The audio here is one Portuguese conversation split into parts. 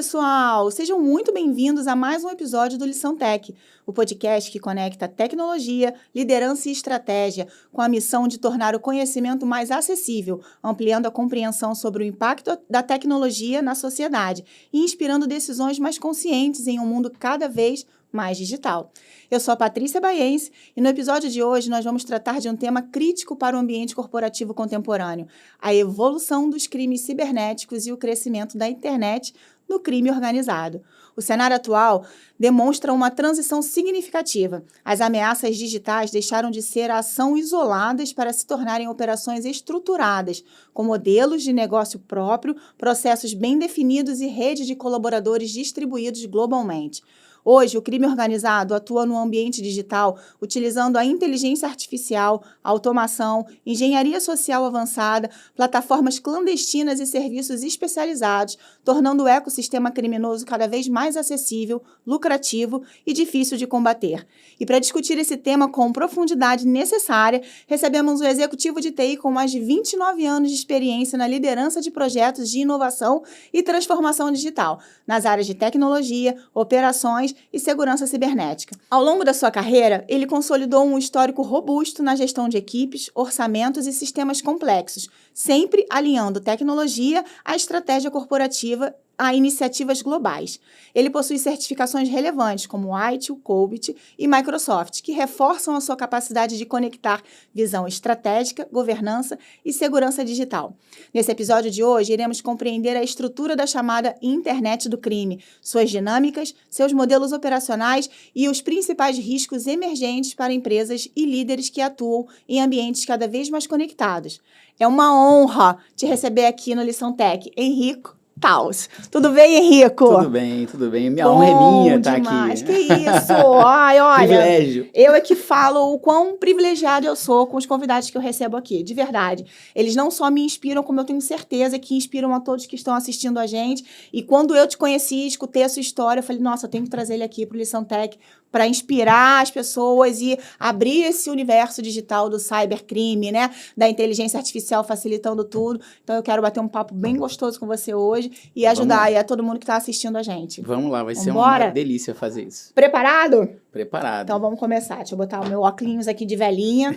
pessoal! Sejam muito bem-vindos a mais um episódio do Lição Tech, o podcast que conecta tecnologia, liderança e estratégia com a missão de tornar o conhecimento mais acessível, ampliando a compreensão sobre o impacto da tecnologia na sociedade e inspirando decisões mais conscientes em um mundo cada vez mais digital. Eu sou a Patrícia Baiense e no episódio de hoje nós vamos tratar de um tema crítico para o ambiente corporativo contemporâneo, a evolução dos crimes cibernéticos e o crescimento da internet no crime organizado. O cenário atual demonstra uma transição significativa. As ameaças digitais deixaram de ser ação isoladas para se tornarem operações estruturadas, com modelos de negócio próprio, processos bem definidos e rede de colaboradores distribuídos globalmente. Hoje, o crime organizado atua no ambiente digital utilizando a inteligência artificial, automação, engenharia social avançada, plataformas clandestinas e serviços especializados, tornando o ecossistema criminoso cada vez mais acessível, lucrativo e difícil de combater. E para discutir esse tema com profundidade necessária, recebemos um executivo de TI com mais de 29 anos de experiência na liderança de projetos de inovação e transformação digital, nas áreas de tecnologia, operações e segurança cibernética. Ao longo da sua carreira, ele consolidou um histórico robusto na gestão de equipes, orçamentos e sistemas complexos, sempre alinhando tecnologia à estratégia corporativa a iniciativas globais. Ele possui certificações relevantes como ITIL, COBIT e Microsoft, que reforçam a sua capacidade de conectar visão estratégica, governança e segurança digital. Nesse episódio de hoje, iremos compreender a estrutura da chamada internet do crime, suas dinâmicas, seus modelos operacionais e os principais riscos emergentes para empresas e líderes que atuam em ambientes cada vez mais conectados. É uma honra te receber aqui no Lição Tech, Henrico Taus. Tudo bem, Henrico? Tudo bem. Minha honra é minha estar aqui. Que isso! Ai, olha, privilégio. Eu é que falo o quão privilegiado eu sou com os convidados que eu recebo aqui, de verdade. Eles não só me inspiram, como eu tenho certeza que inspiram a todos que estão assistindo a gente. E quando eu te conheci, escutei a sua história, eu falei, nossa, eu tenho que trazer ele aqui para o Lição Tech para inspirar as pessoas e abrir esse universo digital do cybercrime, né? Da inteligência artificial facilitando tudo. Então, eu quero bater um papo bem gostoso com você hoje e ajudar aí a todo mundo que está assistindo a gente. Vamos lá, vai ser uma delícia fazer isso. Preparado? Preparado. Então, vamos começar. Deixa eu botar o meu óculos aqui de velhinha.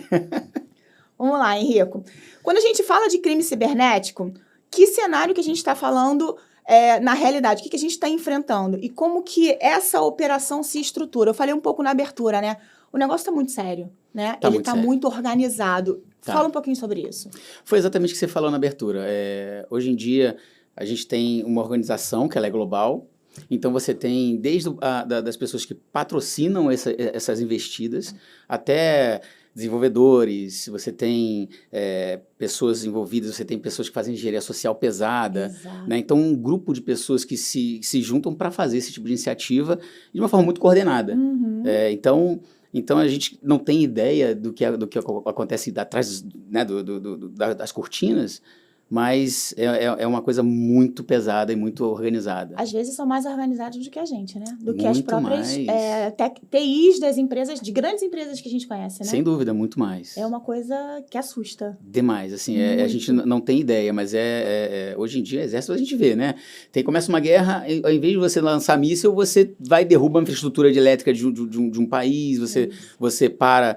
Vamos lá, Henrico. Quando a gente fala de crime cibernético, que cenário que a gente está falando na realidade? O que a gente está enfrentando? E como que essa operação se estrutura? Eu falei um pouco na abertura, né? O negócio está muito sério, né? Ele está muito organizado. Tá. Fala um pouquinho sobre isso. Foi exatamente o que você falou na abertura. Hoje em dia, a gente tem uma organização que ela é global. Então, você tem desde das pessoas que patrocinam essas investidas até desenvolvedores, você tem pessoas envolvidas, você tem pessoas que fazem engenharia social pesada, né? Então, um grupo de pessoas que se juntam para fazer esse tipo de iniciativa de uma forma muito coordenada. Uhum. Então, a gente não tem ideia do que acontece atrás, né, das cortinas, mas é uma coisa muito pesada e muito organizada. Às vezes são mais organizados do que a gente, né? Do que muito as próprias TIs das empresas, de grandes empresas que a gente conhece, né? Sem dúvida, muito mais. É uma coisa que assusta. Demais, assim, a gente não tem ideia, mas hoje em dia, exército a gente vê, né? Começa uma guerra, ao invés de você lançar míssil, você vai derrubar a infraestrutura elétrica de um país, você para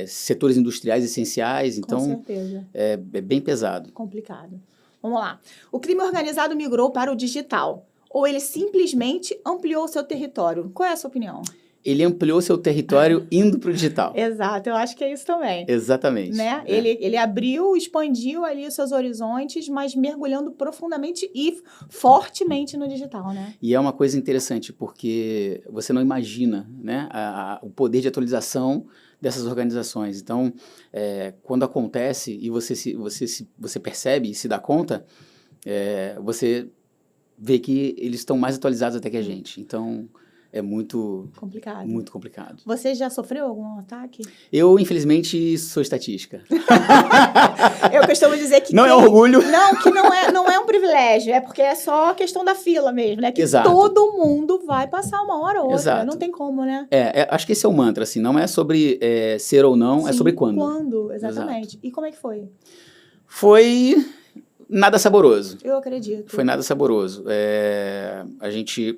setores industriais essenciais, então... Com certeza. É bem pesado. Complicado. Vamos lá. O crime organizado migrou para o digital, ou ele simplesmente ampliou seu território? Qual é a sua opinião? Ele ampliou seu território indo para o digital. Exato, eu acho que é isso também. Exatamente. Né? Ele abriu, expandiu ali os seus horizontes, mas mergulhando profundamente e fortemente no digital, né? E é uma coisa interessante, porque você não imagina, né, o poder de atualização dessas organizações. Então, quando acontece e você percebe e se dá conta, você vê que eles estão mais atualizados até que a gente. Então, é muito complicado. Muito complicado. Você já sofreu algum ataque? Eu, infelizmente, sou estatística. Eu costumo dizer que... Não é orgulho. Não, que não é um privilégio. É porque é só a questão da fila mesmo, né? Que Exato. Todo mundo vai passar uma hora ou outra. Exato. Não tem como, né? Acho que esse é o mantra, assim. Não é sobre ser ou não, Sim, é sobre quando. Quando, exatamente. Exato. E como é que foi? Foi nada saboroso. Eu acredito. Foi nada saboroso. A gente,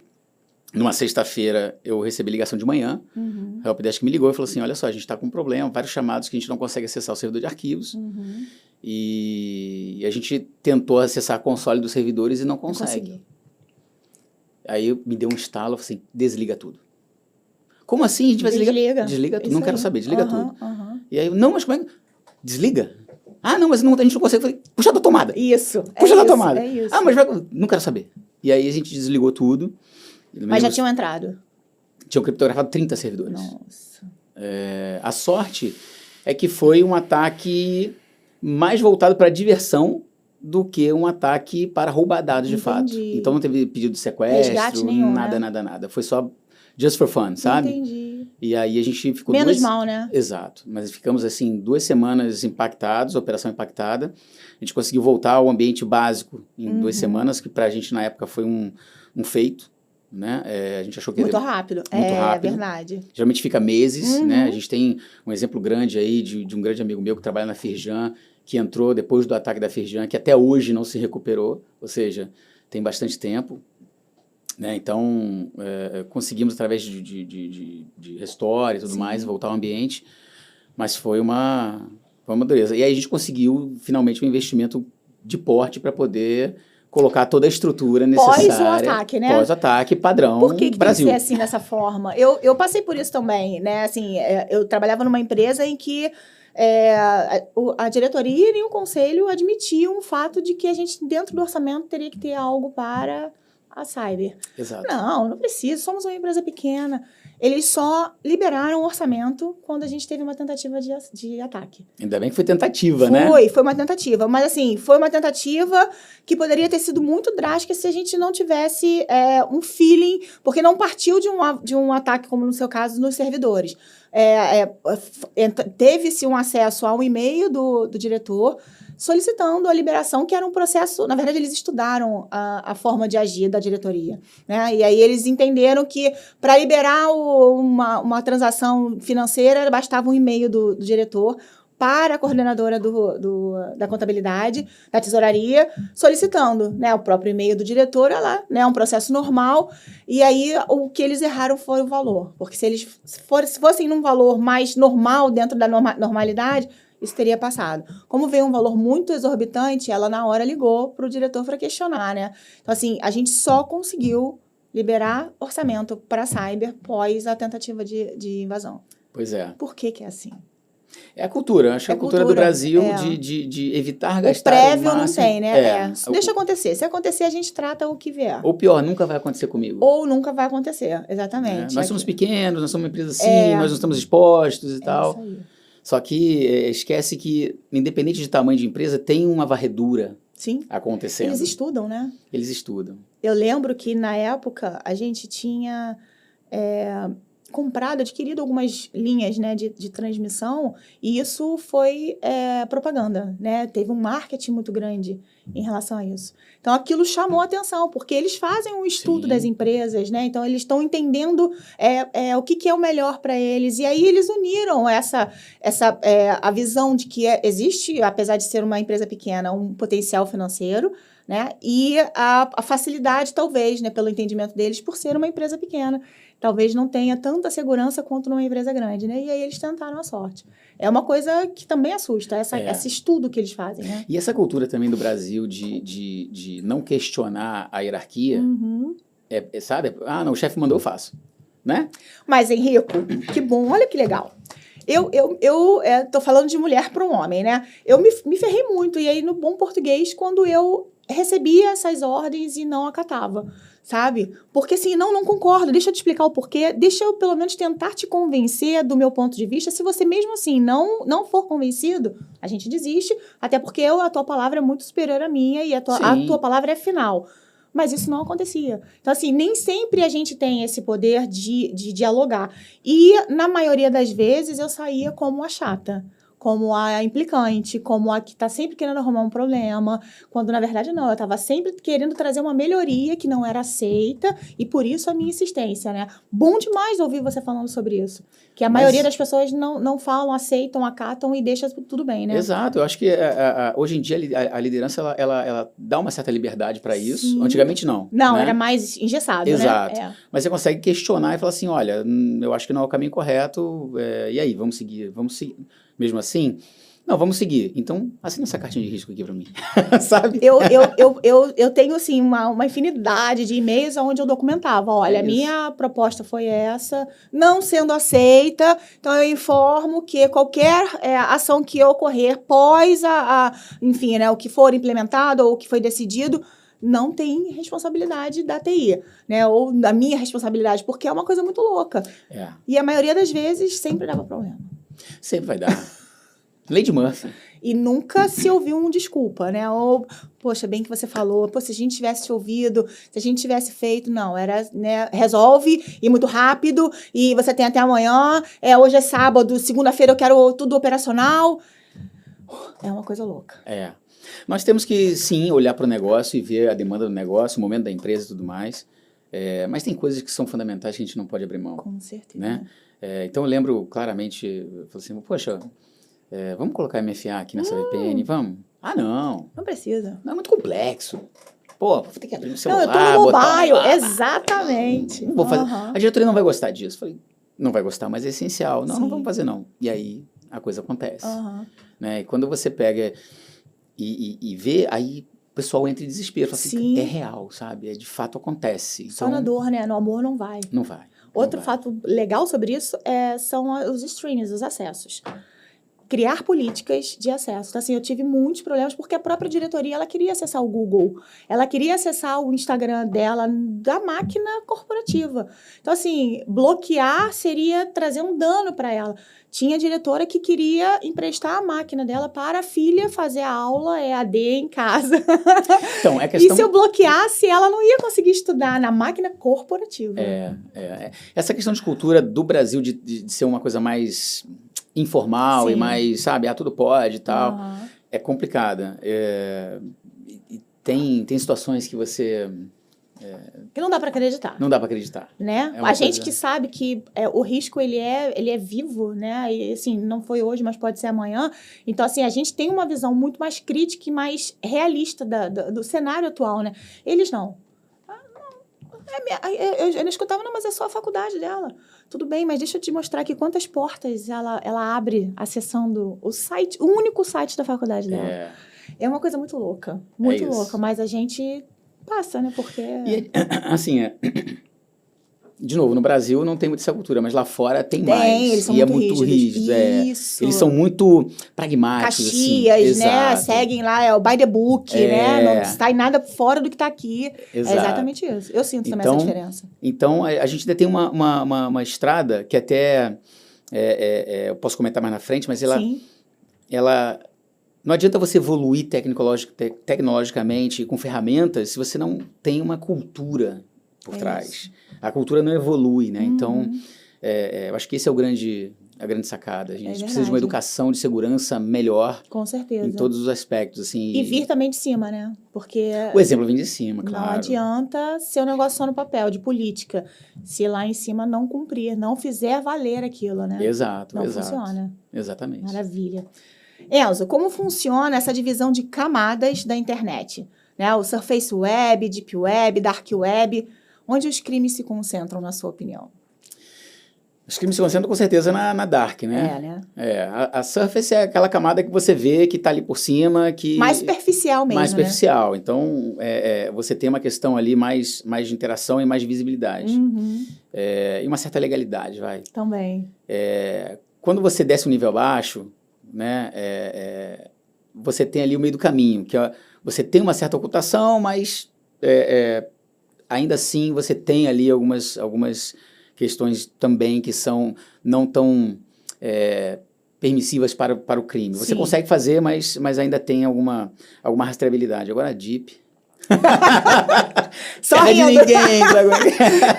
numa sexta-feira, eu recebi ligação de manhã. A Helpdesk me ligou e falou assim, olha só, a gente está com um problema, vários chamados que a gente não consegue acessar o servidor de arquivos. E a gente tentou acessar a console dos servidores e não consegue. Aí me deu um estalo, eu falei assim, desliga tudo. Como assim? A gente vai desligar? Desliga tudo, não quero saber, desliga tudo. E aí, não, mas como é que... Desliga? Ah, não, mas não, a gente não consegue. Eu falei, puxa da tomada. Isso. Puxa da tomada. É isso. Ah, mas não quero saber. E aí a gente desligou tudo. Mas já tinham entrado? Tinham criptografado 30 servidores. Nossa. A sorte é que foi um ataque mais voltado para diversão do que um ataque para roubar dados de fato. Então não teve pedido de sequestro, resgate nenhum, nada, né? nada. Foi só just for fun, sabe? Entendi. E aí a gente ficou menos mal, né? Exato. Mas ficamos, assim, 2 semanas impactados, operação impactada. A gente conseguiu voltar ao ambiente básico em 2 semanas, que pra gente, na época, foi um feito, né? A gente achou que... Muito rápido. Muito rápido. É verdade. Geralmente fica meses, né? A gente tem um exemplo grande aí de um grande amigo meu que trabalha na Firjan, que entrou depois do ataque da Firjan, que até hoje não se recuperou, ou seja, tem bastante tempo. Né? Então, conseguimos, através de restore e tudo mais, voltar ao ambiente, mas foi uma dureza. E aí a gente conseguiu, finalmente, um investimento de porte para poder colocar toda a estrutura necessária. Pós o ataque, né? Pós-ataque, padrão Por que Brasil. tem que ser assim, dessa forma? Eu passei por isso também, né? Assim, eu trabalhava numa empresa em que a diretoria e o conselho admitiam o fato de que a gente, dentro do orçamento, teria que ter algo para... a cyber. Exato. Não precisa, somos uma empresa pequena. Eles só liberaram o orçamento quando a gente teve uma tentativa de ataque. Ainda bem que foi tentativa, né? Foi uma tentativa. Mas, assim, foi uma tentativa que poderia ter sido muito drástica se a gente não tivesse um feeling, porque não partiu de um ataque, como no seu caso, nos servidores. Teve-se um acesso a um e-mail do diretor, solicitando a liberação, que era um processo... Na verdade, eles estudaram a forma de agir da diretoria, né? E aí eles entenderam que, para liberar uma transação financeira, bastava um e-mail do diretor para a coordenadora da contabilidade, da tesouraria, solicitando, né, o próprio e-mail do diretor, lá, né, um processo normal. E aí, o que eles erraram foi o valor. Porque se eles fossem num valor mais normal, dentro da normalidade, isso teria passado. Como veio um valor muito exorbitante, ela na hora ligou para o diretor para questionar, né? Então, assim, a gente só conseguiu liberar orçamento para a cyber pós a tentativa de invasão. Pois é. Por que é assim? É a cultura. Acho que a cultura do Brasil de evitar gastar o prévio o máximo. Não tem, né? Deixa acontecer. Se acontecer, a gente trata o que vier. Ou pior, nunca vai acontecer comigo. Ou nunca vai acontecer, exatamente. Nós somos pequenos, nós somos uma empresa assim, nós não estamos expostos e tal. Isso aí. Só que esquece que, independente de tamanho de empresa, tem uma varredura acontecendo. Eles estudam, né? Eles estudam. Eu lembro que, na época, a gente tinha adquirido algumas linhas, né, de transmissão, e isso foi propaganda, né? Teve um marketing muito grande em relação a isso. Então, aquilo chamou a atenção, porque eles fazem um estudo das empresas, né? Então, eles estão entendendo o que é o melhor para eles. E aí, eles uniram a visão de que existe, apesar de ser uma empresa pequena, um potencial financeiro, né? E a facilidade, talvez, né, pelo entendimento deles, por ser uma empresa pequena. Talvez não tenha tanta segurança quanto numa empresa grande, né? E aí eles tentaram a sorte. É uma coisa que também assusta, esse estudo que eles fazem, né? E essa cultura também do Brasil de não questionar a hierarquia, sabe? Ah, não, o chefe mandou, eu faço, né? Mas, Henrico, que bom, olha que legal. Eu tô falando de mulher para um homem, né? Eu me ferrei muito, e aí no bom português, quando eu recebia essas ordens e não acatava, sabe? Porque assim, não concordo, deixa eu te explicar o porquê, deixa eu pelo menos tentar te convencer do meu ponto de vista. Se você mesmo assim não for convencido, a gente desiste, até porque a tua palavra é muito superior à minha e a tua palavra é final. Mas isso não acontecia. Então, assim, nem sempre a gente tem esse poder de dialogar. E, na maioria das vezes, eu saía como a chata, como a implicante, como a que está sempre querendo arrumar um problema, quando na verdade não, eu estava sempre querendo trazer uma melhoria que não era aceita e por isso a minha insistência, né? Bom demais ouvir você falando sobre isso, que a maioria das pessoas não falam, aceitam, acatam e deixa tudo bem, né? Exato, eu acho que hoje em dia a liderança ela dá uma certa liberdade para isso. Sim. Antigamente não. Não, né? era mais engessado, Exato. né? Mas você consegue questionar e falar assim, olha, eu acho que não é o caminho correto, e aí, vamos seguir? Mesmo assim? Não, vamos seguir. Então, assina essa cartinha de risco aqui para mim, sabe? Eu tenho, assim, uma infinidade de e-mails onde eu documentava, olha, a minha proposta foi essa, não sendo aceita, então eu informo que qualquer ação que ocorrer pós enfim, né, o que for implementado ou o que foi decidido, não tem responsabilidade da TI, né, ou da minha responsabilidade, porque é uma coisa muito louca. E a maioria das vezes sempre dava problema. Sempre vai dar. Lei de Murphy. E nunca se ouviu um desculpa, né? Ou, poxa, bem que você falou, pô, se a gente tivesse te ouvido, se a gente tivesse feito, não, era, né, resolve, e muito rápido, e você tem até amanhã, hoje é sábado, segunda-feira eu quero tudo operacional. É uma coisa louca. Nós temos que, sim, olhar para o negócio e ver a demanda do negócio, o momento da empresa e tudo mais, mas tem coisas que são fundamentais que a gente não pode abrir mão. Com certeza. Né? Então, eu lembro claramente, eu falei assim, poxa, vamos colocar MFA aqui nessa VPN, vamos? Ah, não. Não precisa. Não é muito complexo. Pô, vou ter que abrir no celular. Não, eu tô no mobile, exatamente. Não vou fazer. A diretoria não vai gostar disso. Falei, não vai gostar, mas é essencial. Não, Sim. não vamos fazer não. E aí, a coisa acontece. Né? E quando você pega e vê, aí o pessoal entra em desespero. Fala assim, é real, sabe? De fato acontece. Só na dor, né? No amor não vai. Não vai. Outro fato legal sobre isso são os streams, os acessos. Criar políticas de acesso. Então, assim, eu tive muitos problemas porque a própria diretoria, ela queria acessar o Google, ela queria acessar o Instagram dela, da máquina corporativa. Então, assim, bloquear seria trazer um dano para ela. Tinha diretora que queria emprestar a máquina dela para a filha fazer a aula EAD em casa. Então, é questão... E se eu bloqueasse, ela não ia conseguir estudar na máquina corporativa. Essa questão de cultura do Brasil de ser uma coisa mais informal e mais, sabe, tudo pode e tal, é complicada. Tem situações que você... que não dá para acreditar. Não dá para acreditar. Né? A gente que sabe que o risco, ele é vivo, né? E, assim, não foi hoje, mas pode ser amanhã. Então, assim, a gente tem uma visão muito mais crítica e mais realista do cenário atual, né? Eles não. Eu escutava, não, mas é só a faculdade dela. Tudo bem, mas deixa eu te mostrar aqui quantas portas ela abre acessando o único site da faculdade dela. É uma coisa muito louca, muito louca, mas a gente passa, né? Porque... E, assim, de novo, no Brasil não tem muita essa cultura, mas lá fora tem mais. Eles são muito rígidos. Isso. Eles são muito pragmáticos. Caxias, assim. né? Exato. Seguem lá, o by the book, né? Não sai nada fora do que está aqui. Exato. É exatamente isso. Eu sinto também essa diferença. Então, a gente ainda tem uma estrada que até... eu posso comentar mais na frente, mas ela não adianta você evoluir tecnologicamente com ferramentas se você não tem uma cultura por trás. Isso. A cultura não evolui, né? Então, eu acho que esse é a grande sacada. A gente precisa de uma educação de segurança melhor. Com certeza. Em todos os aspectos, assim. E vir também de cima, né? Porque... O exemplo vem de cima, claro. Não adianta ser um negócio só no papel, de política. Se lá em cima não cumprir, não fizer valer aquilo, né? Exato, não funciona. Exatamente. Maravilha. Enzo, como funciona essa divisão de camadas da internet? Né? O Surface Web, Deep Web, Dark Web... Onde os crimes se concentram, na sua opinião? Os crimes se concentram com certeza na Dark, né? A Surface é aquela camada que você vê que está ali por cima. Mais superficial mesmo, mais superficial. Né? Então, você tem uma questão ali mais de interação e mais de visibilidade. E uma certa legalidade, vai. Também. Quando você desce um nível abaixo, né, você tem ali o meio do caminho, que você tem uma certa ocultação, mas... ainda assim, você tem ali algumas questões também que são não tão permissivas para o crime. Você consegue fazer, mas ainda tem alguma rastreabilidade. Agora, a Deep... Só Terra de rindo. ninguém.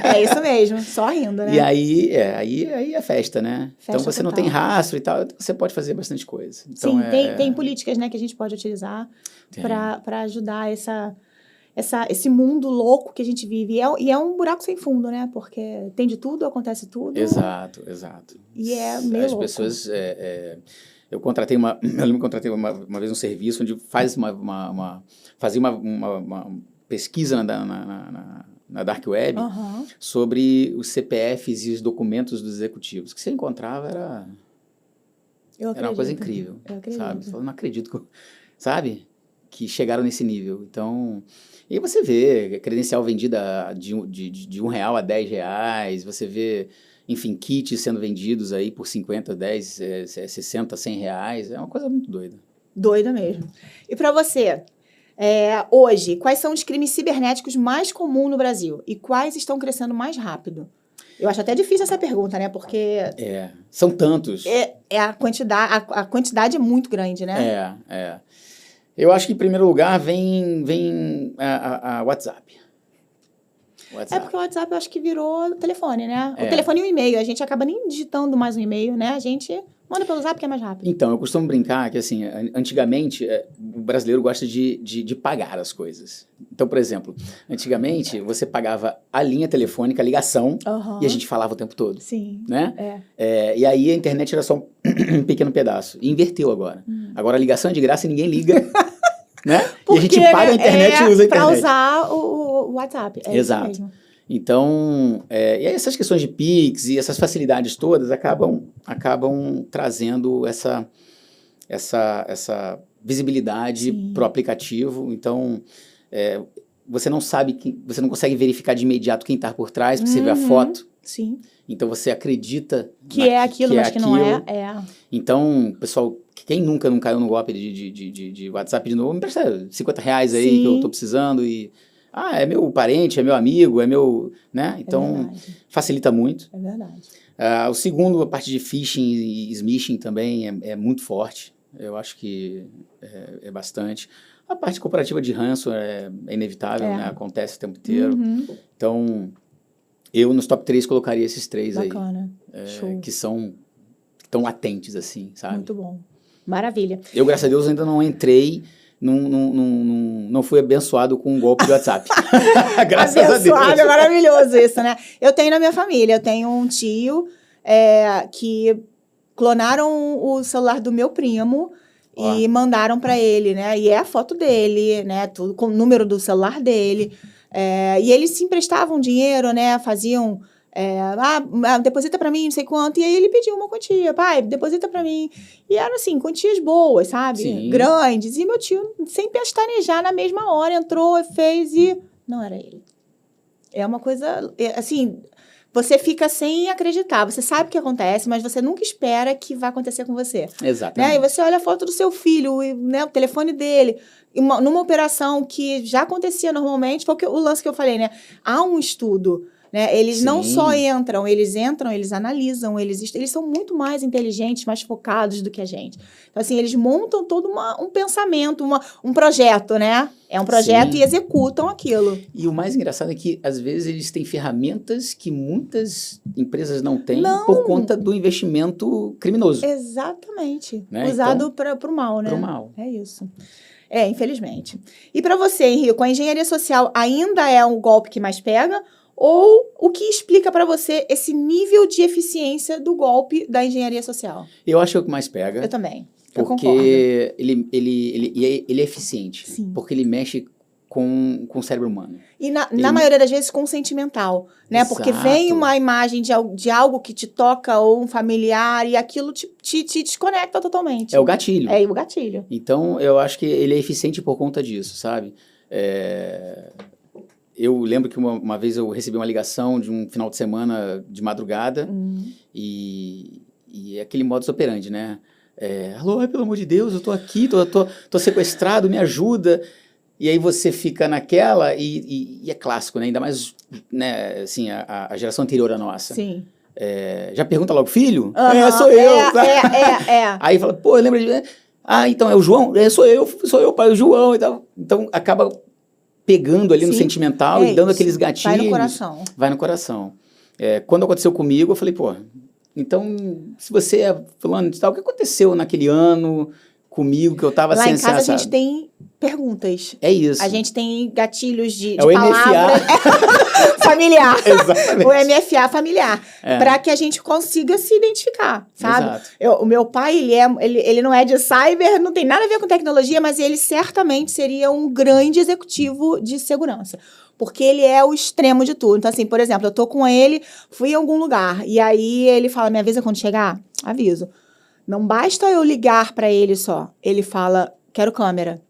É isso mesmo, só rindo, né? E aí é festa, né? Festa Então você não total. tem rastro e tal, você pode fazer bastante coisa. Então, Sim, tem políticas, né, que a gente pode utilizar para ajudar esse mundo louco que a gente vive. E é um buraco sem fundo, né? Porque tem de tudo, acontece tudo. Exato. E é meio As louco. pessoas... eu contratei eu lembro que contratei uma vez um serviço onde fazia uma pesquisa na Dark Web Aham. sobre os CPFs e os documentos dos executivos. O que você encontrava Eu era uma coisa acredito. incrível, Eu acredito. sabe? Você fala, não acredito, sabe? Que chegaram nesse nível. Então, e aí você vê credencial vendida de R$1 a R$10, você vê, enfim, kits sendo vendidos aí por 50, 10, 60, R$100. É uma coisa muito doida. Doida mesmo. E para você, hoje, quais são os crimes cibernéticos mais comuns no Brasil? E quais estão crescendo mais rápido? Eu acho até difícil essa pergunta, né? Porque São tantos. a quantidade é muito grande, né? Eu acho que, em primeiro lugar, vem a WhatsApp. É porque o WhatsApp eu acho que virou telefone, né? É. O telefone e o e-mail. A gente acaba nem digitando mais um e-mail, né? A gente manda pelo Zap que é mais rápido. Então, eu costumo brincar que, assim, antigamente, o brasileiro gosta de pagar as coisas. Então, por exemplo, antigamente, você pagava a linha telefônica, a ligação, Aham. e a gente falava o tempo todo, Sim. né? E aí a internet era só um pequeno pedaço. E inverteu agora. Agora a ligação é de graça e ninguém liga, né? Porque, e a gente paga a internet e usa a internet. Pra usar o WhatsApp. Exato. Isso mesmo. Então, e aí essas questões de Pix e essas facilidades todas acabam trazendo essa visibilidade para o aplicativo. Então, você não sabe, você não consegue verificar de imediato quem está por trás, porque você vê a foto. Sim. Então, você acredita que é aquilo, mas que não é. Então, pessoal, quem nunca não caiu no golpe de WhatsApp de novo, me empresta R$50 aí Sim. que eu estou precisando e... é meu parente, é meu amigo, é meu... né? Então, facilita muito. É verdade. O segundo, a parte de phishing e smishing também é muito forte. Eu acho que é bastante. A parte corporativa de ranço é inevitável, né? Acontece o tempo inteiro. Então, eu nos top 3 colocaria esses 3 Bacana. Show. Que são tão latentes, assim, sabe? Muito bom. Maravilha. Eu, graças a Deus, ainda não entrei... Não fui abençoado com um golpe de WhatsApp. Graças a Deus. Abençoado, é maravilhoso isso, né? Eu tenho na minha família, eu tenho um tio que clonaram o celular do meu primo e mandaram para ele, né? E é a foto dele, né? Tudo com o número do celular dele. E eles se emprestavam dinheiro, né? Faziam... deposita pra mim, não sei quanto. E aí ele pediu uma quantia. Pai, deposita pra mim. E eram, assim, quantias boas, sabe? Sim. Grandes. E meu tio, sem pestanejar, na mesma hora, entrou, fez e... Não era ele. É uma coisa... assim, você fica sem acreditar. Você sabe o que acontece, mas você nunca espera que vai acontecer com você. Exatamente. Né? E você olha a foto do seu filho, né? O telefone dele... numa operação que já acontecia normalmente, foi o lance que eu falei, né? Há um estudo... Né? Eles não só entram, eles analisam, eles são muito mais inteligentes, mais focados do que a gente. Então, assim, eles montam todo um pensamento, um projeto, né? É um projeto e executam aquilo. E o mais engraçado é que, às vezes, eles têm ferramentas que muitas empresas não têm por conta do investimento criminoso. Exatamente. Né? Usado para o mal, né? Para o mal. É isso. Infelizmente. E para você, Henrique, a engenharia social ainda é um golpe que mais pega? Ou o que explica para você esse nível de eficiência do golpe da engenharia social? Eu acho que é o que mais pega. Eu também. Eu concordo. Porque ele é eficiente. Sim. Porque ele mexe com o cérebro humano. E na maioria das vezes com o sentimental, né? Exato. Porque vem uma imagem de algo que te toca ou um familiar e aquilo te desconecta totalmente. É o gatilho. É o gatilho. Então, eu acho que ele é eficiente por conta disso, sabe? Eu lembro que uma vez eu recebi uma ligação de um final de semana de madrugada e aquele modus operandi, né? Alô, pelo amor de Deus, eu tô aqui, tô sequestrado, me ajuda. E aí você fica naquela e é clássico, né? Ainda mais, né, assim, a geração anterior à nossa. Sim. Já pergunta logo, filho? Sou eu. Aí fala, pô, lembra de... então é o João? Sou eu, pai, o João e tal. Então acaba pegando ali no Sim, sentimental e dando aqueles gatilhos. Vai no coração. Vai no coração. Quando aconteceu comigo, eu falei, pô, então, se você é fulano de tal, o que aconteceu naquele ano comigo que eu tava Lá sem em casa a essa... gente tem perguntas. É isso. A gente tem gatilhos de o palavras. Familiar. Exatamente. O MFA familiar. É. Para que a gente consiga se identificar, sabe? Exato. O meu pai, ele não é de cyber, não tem nada a ver com tecnologia, mas ele certamente seria um grande executivo de segurança. Porque ele é o extremo de tudo. Então, assim, por exemplo, eu tô com ele, fui em algum lugar, e aí ele fala, me avisa quando chegar? Aviso. Não basta eu ligar para ele só. Ele fala, quero câmera.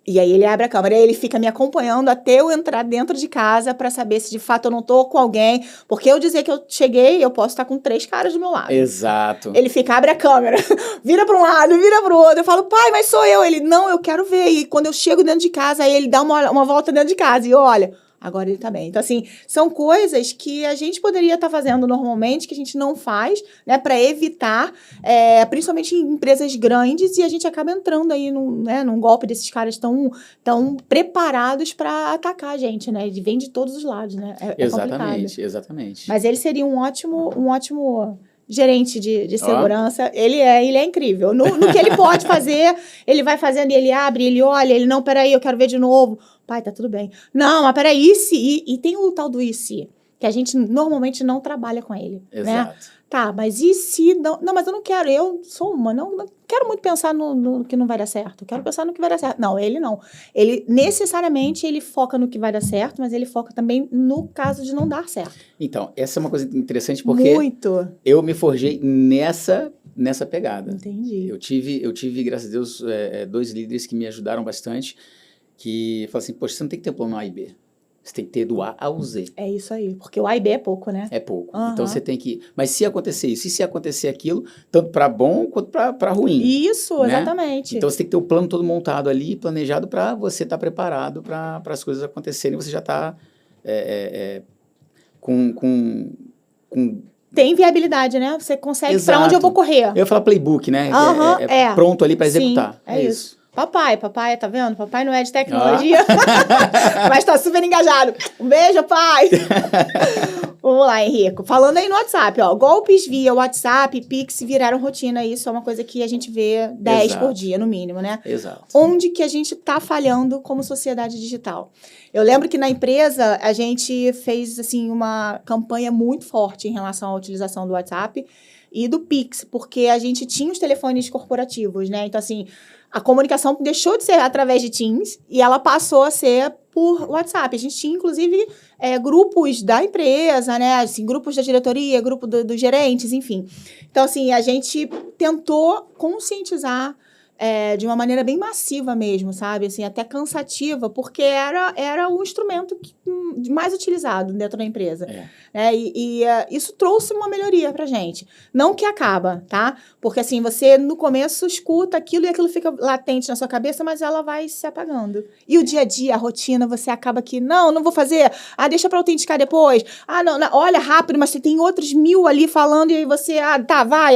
E aí ele abre a câmera, e ele fica me acompanhando até eu entrar dentro de casa para saber se de fato eu não tô com alguém. Porque eu dizer que eu cheguei, eu posso estar com 3 caras do meu lado. Exato. Ele fica, abre a câmera, vira para um lado, vira para o outro. Eu falo, pai, mas sou eu. Ele, não, eu quero ver. E quando eu chego dentro de casa, aí ele dá uma volta dentro de casa e olha... Agora ele tá bem. Então, assim, são coisas que a gente poderia estar fazendo normalmente, que a gente não faz, né, para evitar, principalmente em empresas grandes, e a gente acaba entrando aí num golpe desses caras tão preparados para atacar a gente, né? Vem de todos os lados, né? Exatamente, complicado. exatamente. Mas ele seria um ótimo gerente de segurança. Ele é incrível. No que ele pode fazer, ele vai fazendo, ele abre, ele olha, ele, não, peraí, eu quero ver de novo. Pai, tá tudo bem. Não, mas peraí, e tem o tal do e se, que a gente normalmente não trabalha com ele, Exato. né? Tá, mas e se... Não, mas eu não quero, eu sou uma, não quero muito pensar no que não vai dar certo, eu quero pensar no que vai dar certo. Não, ele não. Ele, necessariamente, ele foca no que vai dar certo, mas ele foca também no caso de não dar certo. Então, essa é uma coisa interessante porque... Muito. Eu me forjei nessa pegada. Entendi. Eu tive, graças a Deus, 2 líderes que me ajudaram bastante, que falaram assim, poxa, você não tem que ter plano A e B. Você tem que ter do A ao Z. É isso aí, porque o A e B é pouco, né? É pouco. Uhum. Então, você tem que... Mas se acontecer isso, e se acontecer aquilo, tanto para bom quanto para ruim. Isso, né? Exatamente. Então, você tem que ter o plano todo montado ali, planejado para você estar preparado para as coisas acontecerem. Você já está com... Tem viabilidade, né? Você consegue Exato. Para onde eu vou correr. Eu ia falar playbook, né? Pronto ali para executar. Sim, é isso. Papai, tá vendo? Papai não é de tecnologia, mas tá super engajado. Um beijo, pai! Vamos lá, Henrico. Falando aí no WhatsApp, ó. Golpes via WhatsApp, Pix viraram rotina. Isso é uma coisa que a gente vê 10 Exato. por dia, no mínimo, né? Exato. Onde que a gente tá falhando como sociedade digital? Eu lembro que na empresa a gente fez, assim, uma campanha muito forte em relação à utilização do WhatsApp e do Pix, porque a gente tinha os telefones corporativos, né? Então, assim, a comunicação deixou de ser através de Teams e ela passou a ser por WhatsApp. A gente tinha, inclusive, grupos da empresa, né? Assim, grupos da diretoria, grupo dos gerentes, enfim. Então, assim, a gente tentou conscientizar de uma maneira bem massiva mesmo, sabe? Assim, até cansativa, porque era o instrumento mais utilizado dentro da empresa. Isso trouxe uma melhoria pra gente. Não que acaba, tá? Porque, assim, você no começo escuta aquilo e aquilo fica latente na sua cabeça, mas ela vai se apagando. E o dia a dia, a rotina, você acaba que, não vou fazer. Deixa pra autenticar depois. Não, olha rápido, mas você tem outros 1000 ali falando e aí você, vai,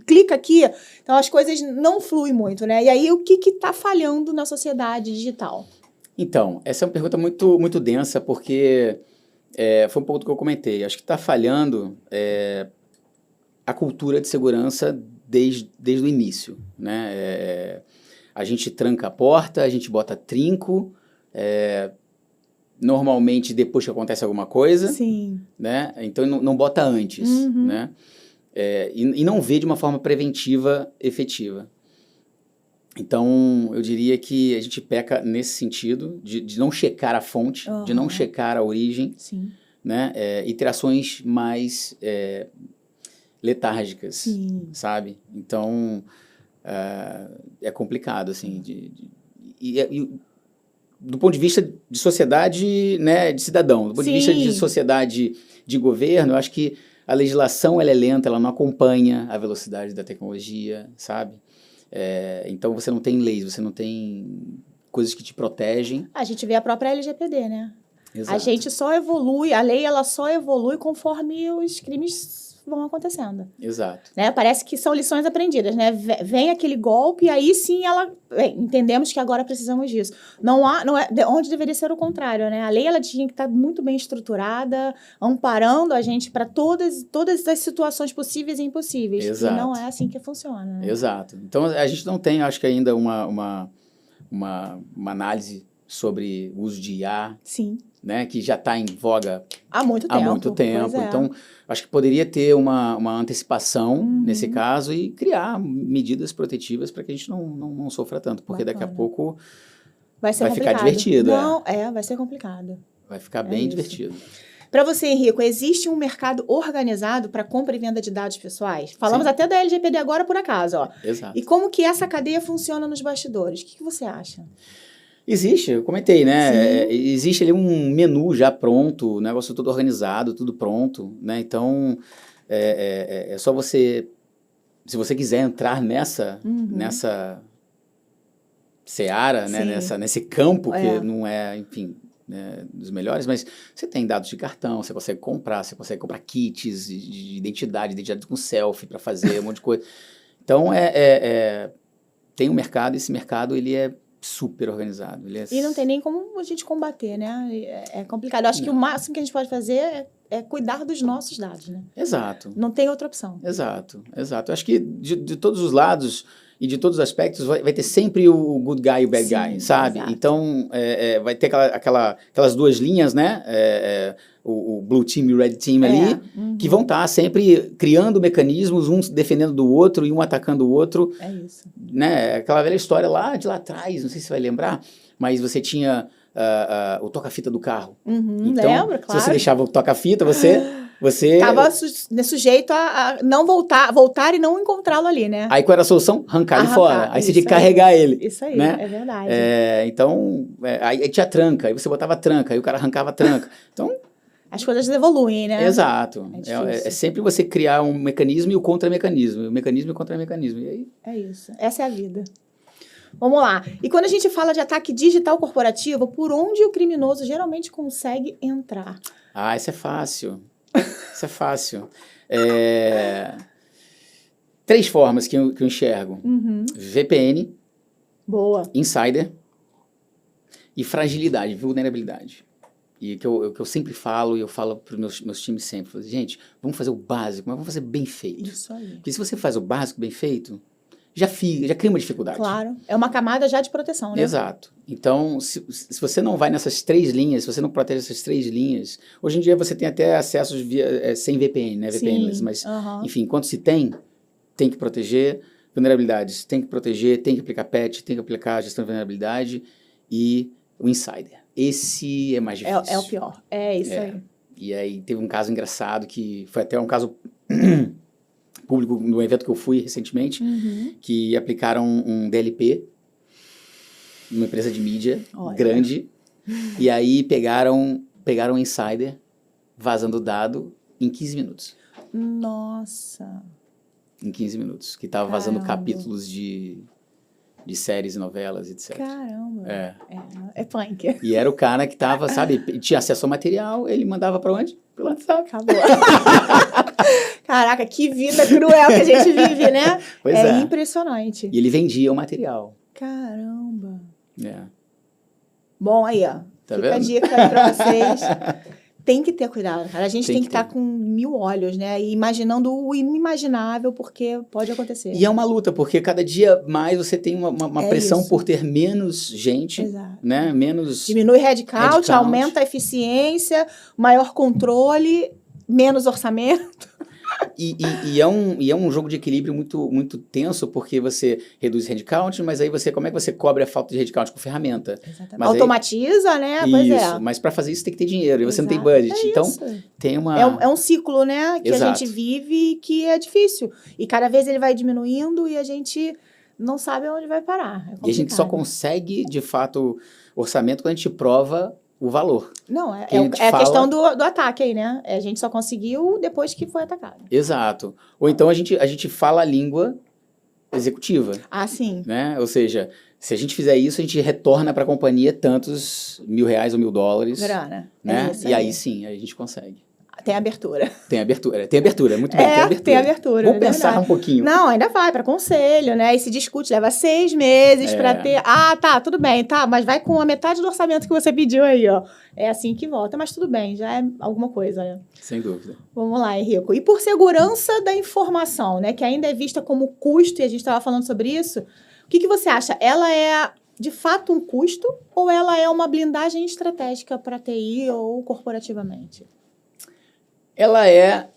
clica aqui. Então, as coisas não fluem muito, né? E aí, o que está falhando na sociedade digital? Então, essa é uma pergunta muito, muito densa, porque foi um pouco do que eu comentei. Acho que está falhando a cultura de segurança desde o início, né? A gente tranca a porta, a gente bota trinco, normalmente depois que acontece alguma coisa. Sim. Né? Então, não bota antes, uhum. né? E não vê de uma forma preventiva efetiva. Então, eu diria que a gente peca nesse sentido, de não checar a fonte, de não checar a origem, Sim. Né? E ter ações mais letárgicas, Sim. sabe? Então, é complicado, assim. Do ponto de vista de sociedade, né, de cidadão, do ponto de vista de sociedade de governo, eu acho que a legislação ela é lenta, ela não acompanha a velocidade da tecnologia, sabe? Então, você não tem leis, você não tem coisas que te protegem. A gente vê a própria LGPD, né? A gente só evolui, a lei ela só evolui conforme os crimes vão acontecendo. Exato. Né? Parece que são lições aprendidas, né? Vem aquele golpe, aí sim entendemos que agora precisamos disso. Não é onde deveria ser o contrário, né? A lei ela tinha que estar muito bem estruturada, amparando a gente para todas as situações possíveis e impossíveis. Exato. E não é assim que funciona. Né? Exato. Então, a gente não tem, acho que ainda uma análise sobre o uso de IA. Sim. Né, que já está em voga há muito tempo. Então, acho que poderia ter uma antecipação nesse caso e criar medidas protetivas para que a gente não sofra tanto, porque daqui a pouco vai ficar divertido. Não, vai ser complicado. Vai ficar bem divertido. Para você, Henrico, existe um mercado organizado para compra e venda de dados pessoais? Falamos até da LGPD agora, por acaso. Ó. Exato. E como que essa cadeia funciona nos bastidores? O que você acha? Existe, eu comentei, né? Existe ali um menu já pronto, o negócio todo organizado, tudo pronto, né? Então, é só você, se você quiser entrar nessa seara, né? Nesse campo, que não é, enfim, dos melhores, mas você tem dados de cartão, você consegue comprar kits de identidade com selfie para fazer um monte de coisa. Então, tem um mercado, esse mercado, ele é super organizado. E não tem nem como a gente combater, né? É complicado. Eu acho que o máximo que a gente pode fazer é cuidar dos nossos dados, né? Exato. Não tem outra opção. Exato. Eu acho que de todos os lados e de todos os aspectos vai ter sempre o good guy e o bad guy, sabe? Exato. Então, vai ter aquelas duas linhas, né? O blue team e o red team ali, que vão estar sempre criando mecanismos, um defendendo do outro e um atacando o outro. É isso. Né? Aquela velha história lá de lá atrás, não sei se você vai lembrar, mas você tinha o toca-fita do carro. Então, lembro, claro. Se você deixava o toca-fita, você estava sujeito a não voltar e não encontrá-lo ali, né? Aí qual era a solução? Arrancar ele fora. Aí você tinha que carregar ele. Isso aí, né? É verdade. Então, aí tinha tranca, aí você botava a tranca, aí o cara arrancava a tranca. Então... As coisas evoluem, né? Exato. É sempre você criar um mecanismo e o contra-mecanismo. O mecanismo e o contra-mecanismo. E aí... É isso. Essa é a vida. Vamos lá. E quando a gente fala de ataque digital corporativo, por onde o criminoso geralmente consegue entrar? Isso é fácil. Isso é fácil. 3 formas que eu enxergo. VPN. Boa. Insider. E fragilidade, vulnerabilidade. E que eu sempre falo, e eu falo para os meus times sempre, falo, gente, vamos fazer o básico, mas vamos fazer bem feito. Isso aí. Porque se você faz o básico bem feito, já cria uma dificuldade. Claro, é uma camada já de proteção, né? Exato. Então, se você não vai nessas 3 linhas, se você não protege essas 3 linhas, hoje em dia você tem até acessos sem VPN, né? VPNless, mas, enfim, enquanto se tem que proteger vulnerabilidades, tem que proteger, tem que aplicar patch, tem que aplicar gestão de vulnerabilidade e o insider. Esse é mais difícil. É o pior. É isso aí. E aí teve um caso engraçado que foi até um caso público no evento que eu fui recentemente, que aplicaram um DLP numa empresa de mídia grande e aí pegaram um insider vazando dado em 15 minutos. Nossa! Em 15 minutos. Que estava vazando capítulos de séries e novelas, etc. Caramba. É punk. E era o cara que tava, sabe, tinha acesso ao material, ele mandava pra onde? Pelo WhatsApp. Acabou. Caraca, que vida cruel que a gente vive, né? Pois é. Impressionante. E ele vendia o material. Caramba. Bom, aí, ó. Tá Fica vendo? a dica aí pra vocês. Tem que ter cuidado, cara. A gente tem que estar com 1000 olhos, né? E imaginando o inimaginável, porque pode acontecer. E é uma luta, porque cada dia mais você tem uma pressão por ter menos gente, né? Diminui headcount, aumenta a eficiência, maior controle, menos orçamento. E é um jogo de equilíbrio muito, muito tenso, porque você reduz headcount, mas aí como é que você cobre a falta de headcount com ferramenta? Exatamente. Automatiza, né? Pois isso, mas para fazer isso tem que ter dinheiro, e você não tem budget. Então, tem uma... É um ciclo, né? Que a gente vive e que é difícil. E cada vez ele vai diminuindo e a gente não sabe onde vai parar. E a gente só consegue, de fato, orçamento quando a gente prova o valor. Não, a questão do ataque aí, né? A gente só conseguiu depois que foi atacado. Exato. Ou então a gente fala a língua executiva, Ah, sim. né? Ou seja, se a gente fizer isso, a gente retorna para a companhia tantos R$1.000 ou $1.000, Grana. né? É isso E aí sim, aí a gente consegue. Tem abertura. Tem abertura, muito bem, tem abertura. Tem abertura. Vou é pensar verdade. um pouquinho. Não, ainda vai para conselho, né? E se discute, leva 6 meses para ter. Ah, tá, tudo bem, tá, mas vai com a metade do orçamento que você pediu aí, ó. É assim que volta, mas tudo bem, já é alguma coisa, né? Sem dúvida. Vamos lá, Henrico. E por segurança da informação, né? Que ainda é vista como custo, e a gente estava falando sobre isso. O que você acha? Ela é de fato um custo ou ela é uma blindagem estratégica para TI ou corporativamente? Ela é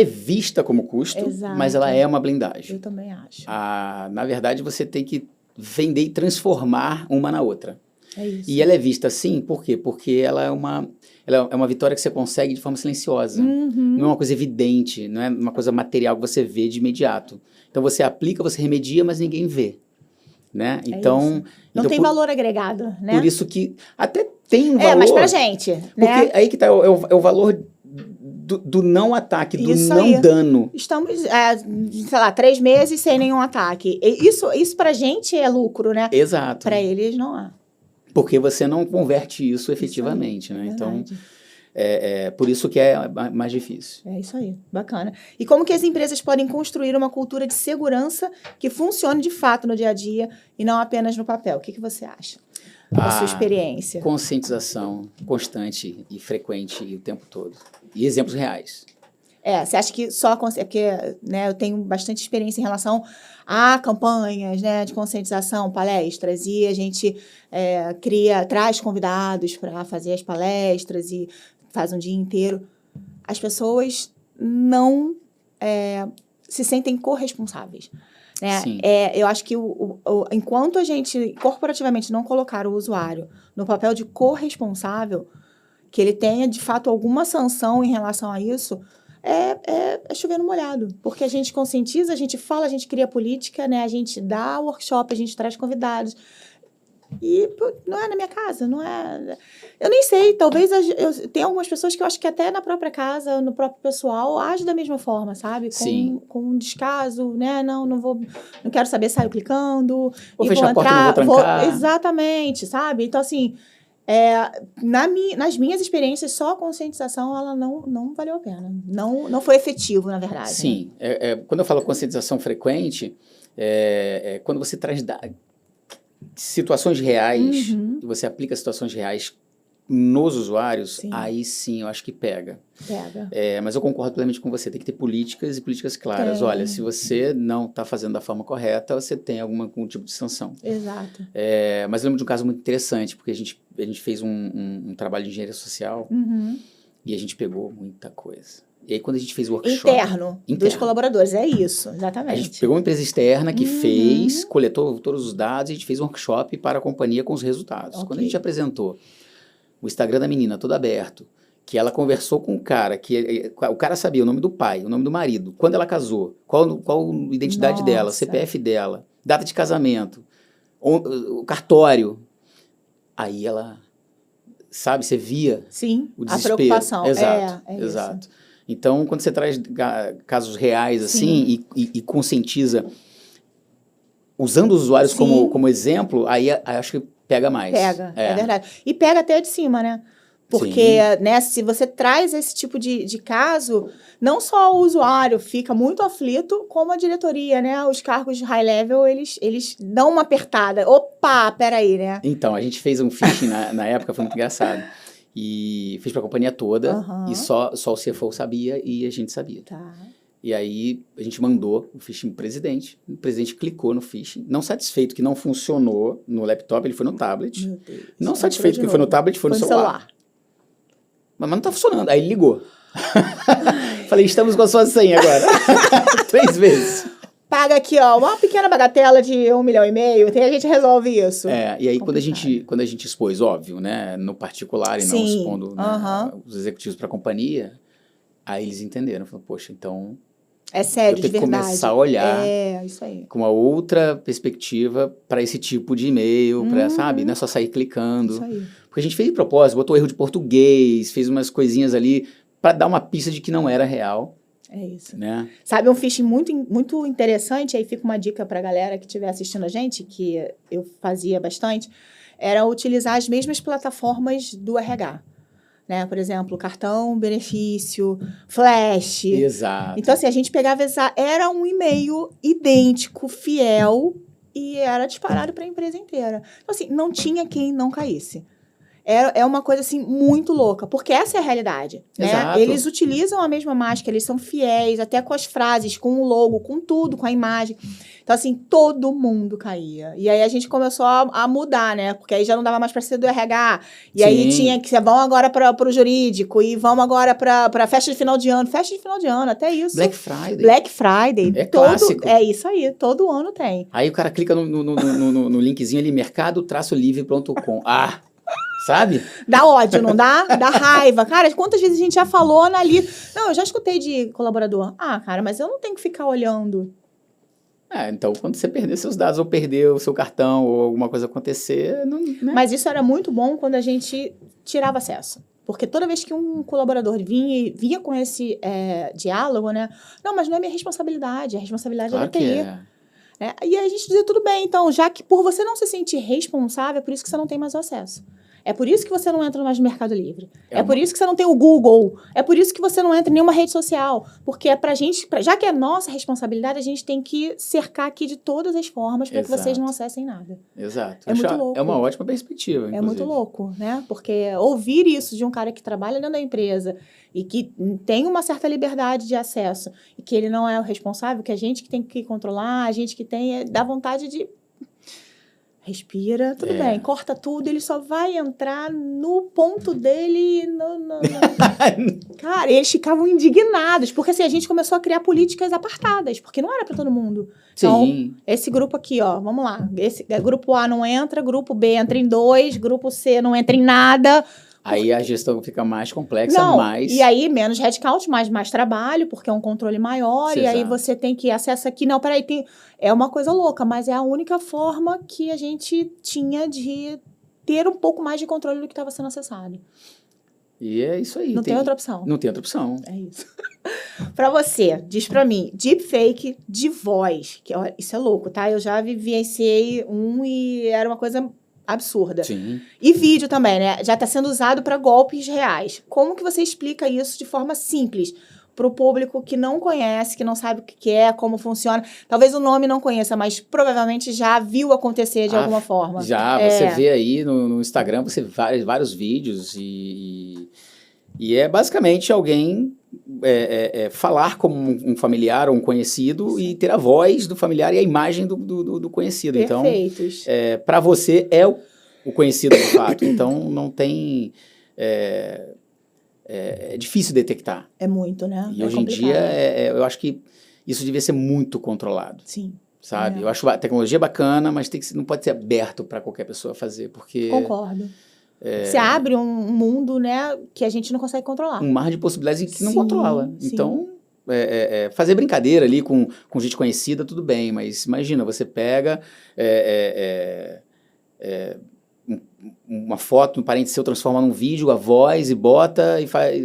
vista como custo, Exato. mas ela é uma blindagem. Eu também acho. Na verdade, você tem que vender e transformar uma na outra. É isso. E ela é vista assim, por quê? Porque ela é uma vitória que você consegue de forma silenciosa. Não é uma coisa evidente, não é uma coisa material que você vê de imediato. Então, você aplica, você remedia, mas ninguém vê. Né? Então, não tem valor agregado, né? Por isso que até tem um valor. Mas pra gente, porque né? aí que tá, é o valor do não ataque, do Isso não aí. dano. Estamos, sei lá, 3 meses sem nenhum ataque. Isso pra gente é lucro, né? Exato. Pra eles não há. Porque você não converte isso efetivamente, aí, né? Então, verdade. por isso que é mais difícil. É isso aí, bacana. E como que as empresas podem construir uma cultura de segurança que funcione de fato no dia a dia e não apenas no papel? O que você acha? Da sua experiência. Conscientização constante e frequente e o tempo todo. E exemplos reais. Você acha que só... Porque né, eu tenho bastante experiência em relação a campanhas, né, de conscientização, palestras, e a gente traz convidados para fazer as palestras e faz um dia inteiro. As pessoas não se sentem corresponsáveis. Né? Sim. Eu acho que enquanto a gente, corporativamente, não colocar o usuário no papel de corresponsável, que ele tenha, de fato, alguma sanção em relação a isso, é chover no molhado. Porque a gente conscientiza, a gente fala, a gente cria política, né? A gente dá workshop, a gente traz convidados. E não é na minha casa, não é... Eu nem sei, talvez tem algumas pessoas que eu acho que até na própria casa, no próprio pessoal, age da mesma forma, sabe? Com um descaso, né? Não quero saber, saio clicando. Vou fechar a porta, não vou trancar. Exatamente, sabe? Então, assim, nas minhas experiências, só a conscientização, ela não valeu a pena. Não foi efetivo, na verdade. Sim. Né? Quando eu falo conscientização frequente, quando você traz situações reais, você aplica situações reais nos usuários, sim. Aí sim eu acho que pega. Mas eu concordo plenamente com você, tem que ter políticas e políticas claras. Olha, se você não está fazendo da forma correta, você tem algum tipo de sanção. Exato. Mas eu lembro de um caso muito interessante, porque a gente fez um trabalho de engenharia social e a gente pegou muita coisa. E aí, quando a gente fez o workshop... Interno. Dos colaboradores, é isso, exatamente. A gente pegou uma empresa externa que coletou todos os dados e a gente fez um workshop para a companhia com os resultados. Okay. Quando a gente apresentou o Instagram da menina todo aberto, que ela conversou com o cara, que o cara sabia o nome do pai, o nome do marido, quando ela casou, qual a identidade dela, CPF dela, data de casamento, o cartório. Aí ela, sabe, você via o desespero. A preocupação. Exato, exato. Isso. Então, quando você traz casos reais assim e conscientiza, usando os usuários como exemplo, aí acho que pega mais. É verdade. E pega até de cima, né? Porque, né, se você traz esse tipo de caso, não só o usuário fica muito aflito, como a diretoria, né? Os cargos de high level, eles dão uma apertada. Opa, peraí, né? Então, a gente fez um phishing na época, foi muito engraçado. E fez para a companhia toda, e só o CFO sabia e a gente sabia. Tá. E aí a gente mandou o phishing pro presidente, o presidente clicou no phishing, não satisfeito que não funcionou no laptop, ele foi no tablet. Meu Deus. Não satisfeito que foi no tablet, foi no celular. Mas não tá funcionando. Aí ele ligou. Falei, estamos com a sua senha agora. 3 vezes. Paga aqui, ó, uma pequena bagatela de 1,5 milhão, e a gente resolve isso. E aí quando a gente expôs, óbvio, né, no particular e não expondo os executivos para a companhia, aí eles entenderam, falaram, poxa, então... É sério, de verdade. Eu tenho que começar a olhar isso aí. com uma outra perspectiva para esse tipo de e-mail, sabe? Não é só sair clicando. Isso aí. Porque a gente fez de propósito, botou erro de português, fez umas coisinhas ali para dar uma pista de que não era real. É isso. Né? Sabe um phishing muito interessante, aí fica uma dica para a galera que estiver assistindo a gente, que eu fazia bastante, era utilizar as mesmas plataformas do RH. Né? Por exemplo, cartão, benefício, flash. Exato. Então, assim, a gente pegava era um e-mail idêntico, fiel, e era disparado para a empresa inteira. Então, assim, não tinha quem não caísse. É uma coisa, assim, muito louca, porque essa é a realidade, né? Exato. Eles utilizam a mesma máscara, eles são fiéis, até com as frases, com o logo, com tudo, com a imagem. Então, assim, todo mundo caía. E aí a gente começou a mudar, né? Porque aí já não dava mais para ser do RH. E Sim. aí tinha que ser, vão agora para o jurídico, e vamos agora para festa de final de ano. Festa de final de ano, até isso. Black Friday. É clássico. É isso aí, todo ano tem. Aí o cara clica no linkzinho ali, mercado-livre.com. Ah! Sabe? Dá ódio, não dá? Dá raiva. Cara, quantas vezes a gente já falou, analisa. Não, eu já escutei de colaborador. Ah, cara, mas eu não tenho que ficar olhando. Então, quando você perder seus dados, ou perder o seu cartão, ou alguma coisa acontecer, não, né? Mas isso era muito bom quando a gente tirava acesso. Porque toda vez que um colaborador vinha com esse diálogo, né? Não, mas não é minha responsabilidade, a responsabilidade Claro é da TI. que é. E aí a gente dizia, tudo bem, então, já que por você não se sentir responsável, é por isso que você não tem mais o acesso. É por isso que você não entra mais no Mercado Livre. Por isso que você não tem o Google. É por isso que você não entra em nenhuma rede social. Porque é pra gente, já que é nossa responsabilidade, a gente tem que cercar aqui de todas as formas para que vocês não acessem nada. Exato. É muito louco. É uma ótima perspectiva, inclusive. É muito louco, né? Porque ouvir isso de um cara que trabalha dentro da empresa e que tem uma certa liberdade de acesso e que ele não é o responsável, que a gente que tem que controlar, a gente que tem, dá vontade de... Respira, tudo bem, corta tudo, ele só vai entrar no ponto dele. Cara, eles ficavam indignados, porque assim, a gente começou a criar políticas apartadas, porque não era para todo mundo. Então, Sim. Esse grupo aqui, ó, vamos lá. Grupo A não entra, grupo B entra em 2, grupo C não entra em nada. Aí a gestão fica mais complexa, mais... E aí, menos headcount, mais trabalho, porque é um controle maior. Exato. E aí, você tem que acessar aqui. Não, peraí, é uma coisa louca, mas é a única forma que a gente tinha de ter um pouco mais de controle do que estava sendo acessado. E é isso aí. Não tem outra opção. Não tem outra opção. É isso. Pra você, diz pra mim, deepfake de voz. Que, ó, isso é louco, tá? Eu já vivenciei e era uma coisa... absurda. Sim. E vídeo também, né? Já está sendo usado para golpes reais. Como que você explica isso de forma simples para o público que não conhece, que não sabe o que é, como funciona? Talvez o nome não conheça, mas provavelmente já viu acontecer de alguma forma. Já, você vê aí no Instagram, você vê vários vídeos e é basicamente alguém falar como um familiar ou um conhecido. Sim. E ter a voz do familiar e a imagem do conhecido. Perfeitos. Então, para você é o conhecido de fato. Então, não tem... É difícil detectar. É muito, né? E hoje em dia, eu acho que isso devia ser muito controlado. Sim. Sabe? Eu acho a tecnologia bacana, mas não pode ser aberto para qualquer pessoa fazer, porque... Concordo. Você abre um mundo, né, que a gente não consegue controlar. Um mar de possibilidades que não controla. Sim. Então, fazer brincadeira ali com gente conhecida, tudo bem, mas imagina, você pega uma foto, um parente seu, transforma num vídeo, a voz, e bota,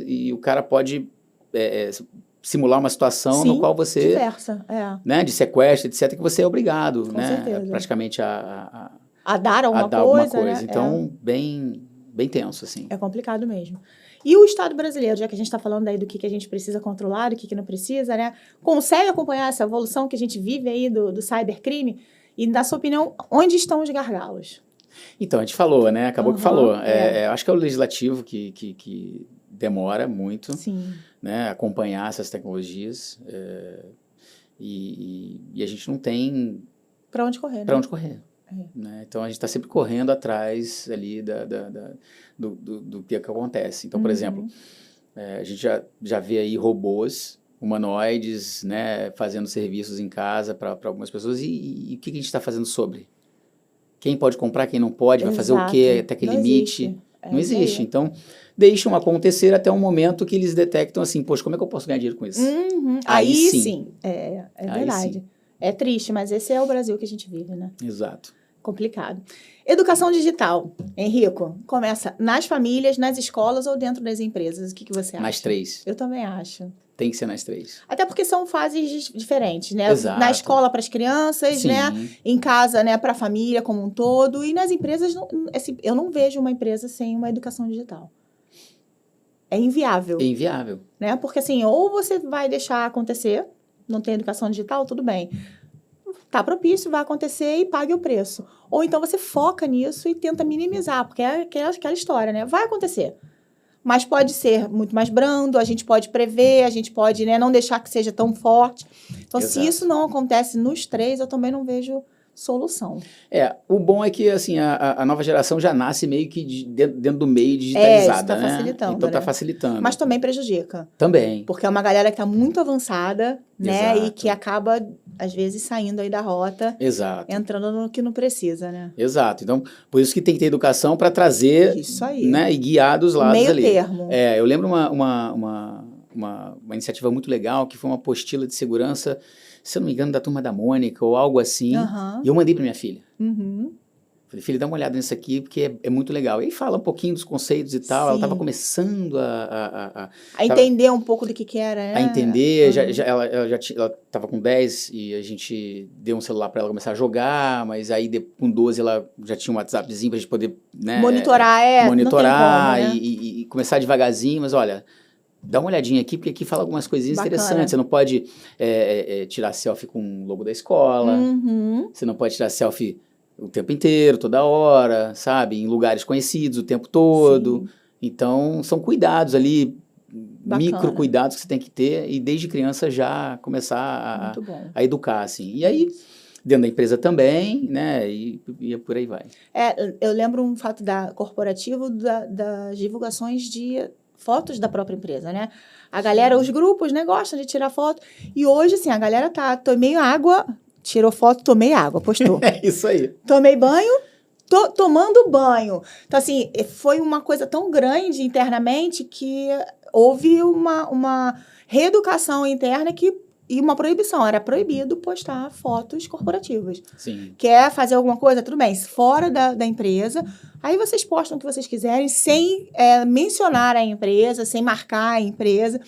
e o cara pode simular uma situação no qual você... diversa, né, de sequestro, etc., que você é obrigado, com né, certeza. Praticamente a dar alguma coisa. Né? Então, bem tenso, assim. É complicado mesmo. E o Estado brasileiro, já que a gente está falando aí do que a gente precisa controlar, do que não precisa, né? Consegue acompanhar essa evolução que a gente vive aí do cybercrime? E, na sua opinião, onde estão os gargalos? Então, a gente falou, né? Acabou que falou. Acho que é o legislativo que demora muito, né? Acompanhar essas tecnologias. E a gente não tem... Para onde correr, né? Para onde correr. Né? Então, a gente está sempre correndo atrás ali do que acontece. Então, por exemplo, a gente já vê aí robôs humanoides, né, fazendo serviços em casa para algumas pessoas. E o que a gente está fazendo sobre? Quem pode comprar, quem não pode, vai fazer o quê, até que limite? Não existe. Então, deixam acontecer até um momento que eles detectam assim, poxa, como é que eu posso ganhar dinheiro com isso? Aí sim. É verdade. Sim. É triste, mas esse é o Brasil que a gente vive, né? Exato. Complicado. Educação digital, Henrico, começa nas famílias, nas escolas ou dentro das empresas? O que você acha? Nas três. Eu também acho. Tem que ser nas 3. Até porque são fases diferentes, né? Exato. Na escola para as crianças, Sim. né? Em casa, né? Para a família como um todo. E nas empresas, assim, eu não vejo uma empresa sem uma educação digital. É inviável. É inviável. Né? Porque assim, ou você vai deixar acontecer, não tem educação digital, tudo bem. Tá propício, vai acontecer e pague o preço. Ou então você foca nisso e tenta minimizar, porque é aquela história, né? Vai acontecer. Mas pode ser muito mais brando, a gente pode prever, a gente pode, né, não deixar que seja tão forte. Então, Exato. se isso não acontece nos 3, eu também não vejo solução. O bom é que, assim, a nova geração já nasce meio que dentro do meio Isso digitalizada, tá né? facilitando, Então, tá né? facilitando. Mas também prejudica. Também. Porque é uma galera que tá muito avançada, né? Exato. E que acaba, às vezes, saindo aí da rota, Exato. entrando no que não precisa, né? Exato. Então, por isso que tem que ter educação para trazer, Isso aí. né, e guiar dos lados Meio ali. termo. Eu lembro uma iniciativa muito legal, que foi uma apostila de segurança, se eu não me engano, da Turma da Mônica ou algo assim, Aham. e eu mandei para minha filha. Uhum. Falei, filha, dá uma olhada nisso aqui, porque é muito legal. E aí fala um pouquinho dos conceitos e tal, ela Sim. estava começando A entender um pouco do que era, né? a entender, Uhum. ela estava com 10 e a gente deu um celular para ela começar a jogar, mas aí com 12 ela já tinha um WhatsAppzinho para a gente poder, né, Monitorar, monitorar não tem como, né? e começar devagarzinho, mas olha, dá uma olhadinha aqui, porque aqui fala algumas coisinhas Bacana. interessantes. Você não pode tirar selfie com o logo da escola, Uhum. você não pode tirar selfie o tempo inteiro, toda hora, sabe? Em lugares conhecidos o tempo todo. Sim. Então, são cuidados ali, Bacana. micro cuidados que você tem que ter e desde criança já começar Muito bom. a educar, assim. E aí, dentro da empresa também, né? E por aí vai. Eu lembro um fato corporativo das divulgações de fotos da própria empresa, né? A galera, os grupos, né, gostam de tirar foto. E hoje, assim, a galera tomei água, tirou foto, tomei água, postou. É isso aí. Tomei banho, tomando banho. Então, assim, foi uma coisa tão grande internamente que houve uma reeducação interna e uma proibição. Era proibido postar fotos corporativas. Sim. Quer fazer alguma coisa? Tudo bem. Fora da empresa, aí vocês postam o que vocês quiserem, sem mencionar a empresa, sem marcar a empresa,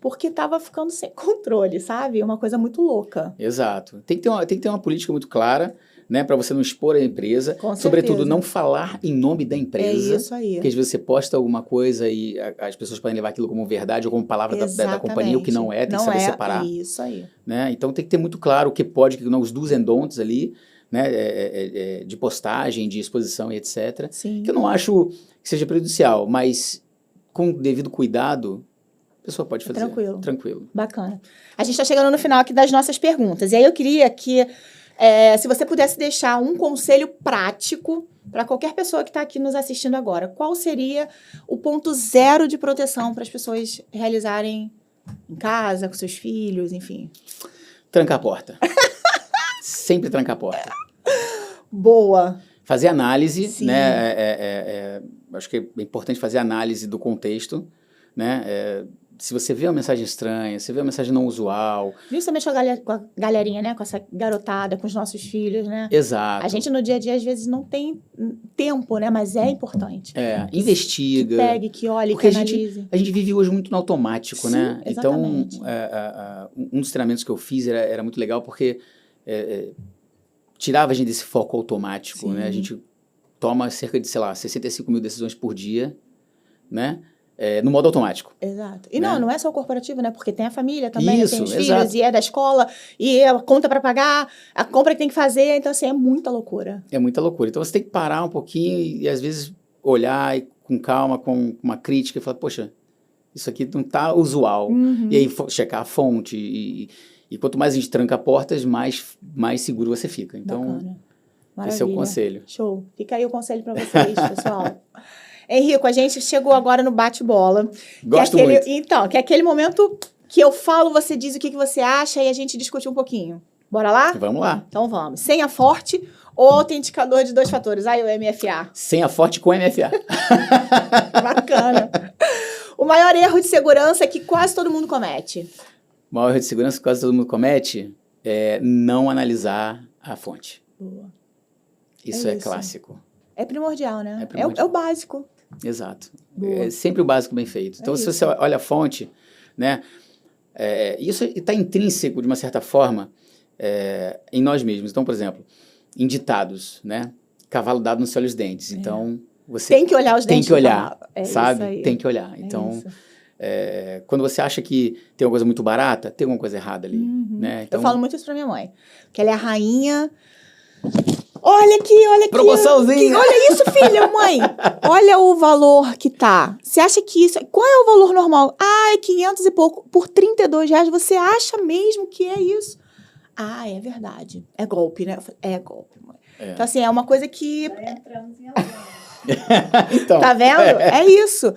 porque estava ficando sem controle, sabe? Uma coisa muito louca. Exato. Tem que ter uma política muito clara, né, para você não expor a empresa. Com Sobretudo, certeza. não falar em nome da empresa. É isso aí. Porque às vezes você posta alguma coisa e as pessoas podem levar aquilo como verdade ou como palavra da companhia, o que não é, tem que saber separar. Isso aí. Né? Então tem que ter muito claro o que pode, o que não, os do's and don'ts ali, né, de postagem, de exposição e etc. Sim. Que eu não acho que seja prejudicial, mas com devido cuidado, a pessoa pode fazer. Tranquilo. Bacana. A gente está chegando no final aqui das nossas perguntas. E aí eu queria que, se você pudesse deixar um conselho prático para qualquer pessoa que está aqui nos assistindo agora, qual seria o ponto zero de proteção para as pessoas realizarem em casa, com seus filhos, enfim? Trancar a porta. Sempre trancar a porta. Boa. Fazer análise, Sim. né? Acho que é importante fazer análise do contexto, né? Se você vê uma mensagem estranha, se vê uma mensagem não usual... Justamente com a galerinha, né? Com essa garotada, com os nossos filhos, né? Exato. A gente, no dia a dia, às vezes, não tem tempo, né? Mas é importante. Investiga. Que pegue, que olhe, porque que analise. A gente vive hoje muito no automático, Sim, né? exatamente. Então, um dos treinamentos que eu fiz era muito legal porque tirava a gente desse foco automático, Sim. né? A gente toma cerca de, 65 mil decisões por dia, né? No modo automático. Exato. E né? não é só o corporativo, né? Porque tem a família também, né? Isso, Tem os exato. filhos, e é da escola, e a conta para pagar, a compra que tem que fazer. Então, assim, é muita loucura. É muita loucura. Então, você tem que parar um pouquinho e às vezes, olhar com calma, com uma crítica e falar, poxa, isso aqui não tá usual. Uhum. E aí, checar a fonte. E quanto mais a gente tranca portas, mais seguro você fica. Então, Bacana. Maravilha. esse é o conselho. Show. Fica aí o conselho para vocês, pessoal. Henrico, a gente chegou agora no bate-bola. Gosto muito. Então, que é aquele momento que eu falo, você diz o que você acha e a gente discute um pouquinho. Bora lá? Vamos lá. Então vamos. Senha forte ou autenticador de 2 fatores? Aí o MFA. Senha forte com MFA. Bacana. O maior erro de segurança que quase todo mundo comete. O maior erro de segurança que quase todo mundo comete é não analisar a fonte. Boa. Isso é clássico. É primordial, né? É primordial. É o básico. Exato. Boa. É sempre o básico bem feito. Então, se você olha a fonte, né? Isso está intrínseco, de uma certa forma, em nós mesmos. Então, por exemplo, em ditados, né? Cavalo dado não se olha os dentes. Então, você tem que olhar os dentes tem que olhar, do cavalo. sabe? Isso aí. Tem que olhar. Então, Isso. quando você acha que tem uma coisa muito barata, tem alguma coisa errada ali, né? Então, Eu falo muito isso pra minha mãe, que ela é a rainha. Olha aqui. Promoçãozinha! Olha isso, filha, mãe. Olha o valor que tá. Você acha que isso... Qual é o valor normal? Ah, é 500 e pouco. Por R$32. Você acha mesmo que é isso? Ah, é verdade. É golpe, né? Eu falei, é golpe, mãe. Então, assim, é uma coisa que... Então, Tá vendo? É isso.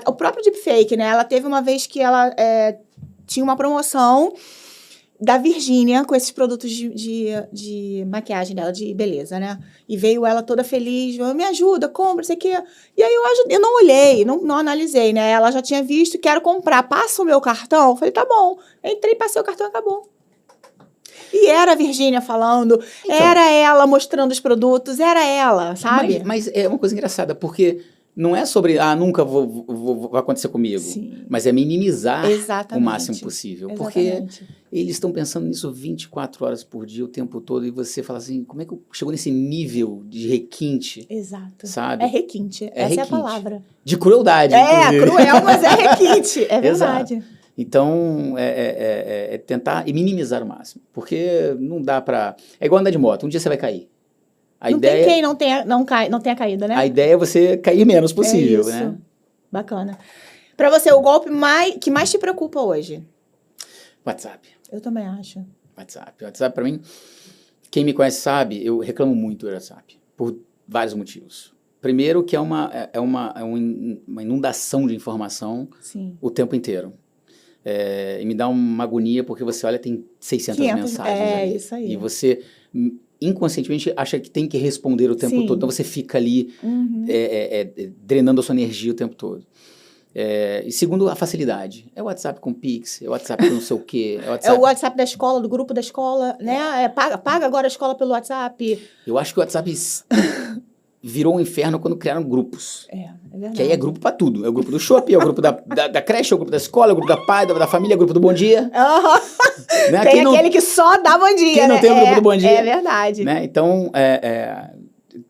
O próprio deepfake, né? Ela teve uma vez que ela tinha uma promoção da Virgínia com esses produtos de maquiagem dela, de beleza, né? E veio ela toda feliz, me ajuda, compra, sei o quê. E aí eu não olhei, não analisei, né? Ela já tinha visto, quero comprar, passa o meu cartão? Eu falei, tá bom. Entrei, passei o cartão e acabou. E era a Virgínia falando, Então. era ela mostrando os produtos, era ela, sabe? Mas é uma coisa engraçada, porque não é sobre, nunca vai acontecer comigo. Sim. Mas é minimizar Exatamente. o máximo possível. Exatamente. Porque eles estão pensando nisso 24 horas por dia, o tempo todo, e você fala assim, como é que chegou nesse nível de requinte? Exato. Sabe? É requinte. Essa requinte. é a palavra. De crueldade, inclusive. Cruel, mas é requinte. É verdade. Exato. Então, é tentar minimizar o máximo. Porque não dá pra... É igual andar de moto, um dia você vai cair. Não tem quem não tenha caído, né? A ideia é você cair menos possível, isso. né? Bacana. Pra você, o golpe que mais te preocupa hoje? WhatsApp. Eu também acho. WhatsApp, pra mim, quem me conhece sabe, eu reclamo muito do WhatsApp. Por vários motivos. Primeiro que é uma inundação de informação. Sim. O tempo inteiro. E me dá uma agonia porque você olha, tem 600 mensagens ali. Isso aí. E você inconscientemente acha que tem que responder o tempo Sim. todo. Então você fica ali drenando a sua energia o tempo todo. E segundo, a facilidade. É o WhatsApp com Pix, é o WhatsApp com não sei o quê. É o WhatsApp da escola, do grupo da escola, né? Paga agora a escola pelo WhatsApp. Eu acho que o WhatsApp virou um inferno quando criaram grupos. É verdade. Que aí é grupo pra tudo. É o grupo do shopping, é o grupo da creche, é o grupo da escola, é o grupo da pai, da família, é o grupo do bom dia. Né? Tem aquele que só dá bom dia, quem não tem o grupo do bom dia. É verdade. Né? Então,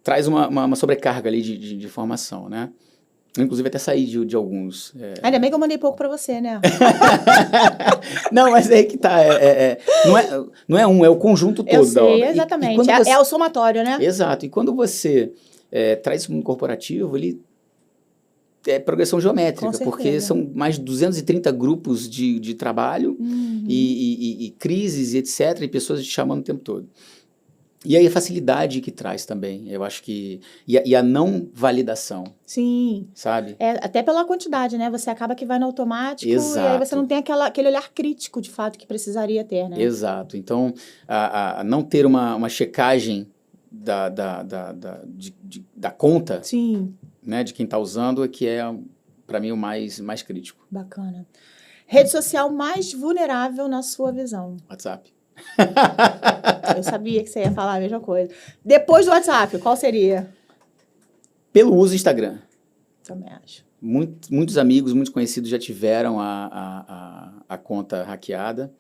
traz uma sobrecarga ali de informação, né? Eu, inclusive, até saí de alguns. Ainda bem que eu mandei pouco pra você, né? Não, mas é aí que tá. Não é é o conjunto todo eu sei, da obra. Exatamente. É o somatório, né? Exato. E quando você traz isso para um corporativo, ele é progressão geométrica, porque são mais de 230 grupos de trabalho e crises e etc, e pessoas te chamando o tempo todo. E aí a facilidade que traz também, eu acho que... E a não validação. Sim. Sabe? Até pela quantidade, né? Você acaba que vai no automático. Exato. E aí você não tem aquele olhar crítico, de fato, que precisaria ter, né? Exato. Então, a não ter uma checagem da conta, Sim. Né, de quem está usando, é que é, para mim, o mais crítico. Bacana. Rede social mais vulnerável na sua visão? WhatsApp. Eu sabia que você ia falar a mesma coisa. Depois do WhatsApp, qual seria? Pelo uso do Instagram. Também acho. Muitos amigos, muitos conhecidos já tiveram a conta hackeada.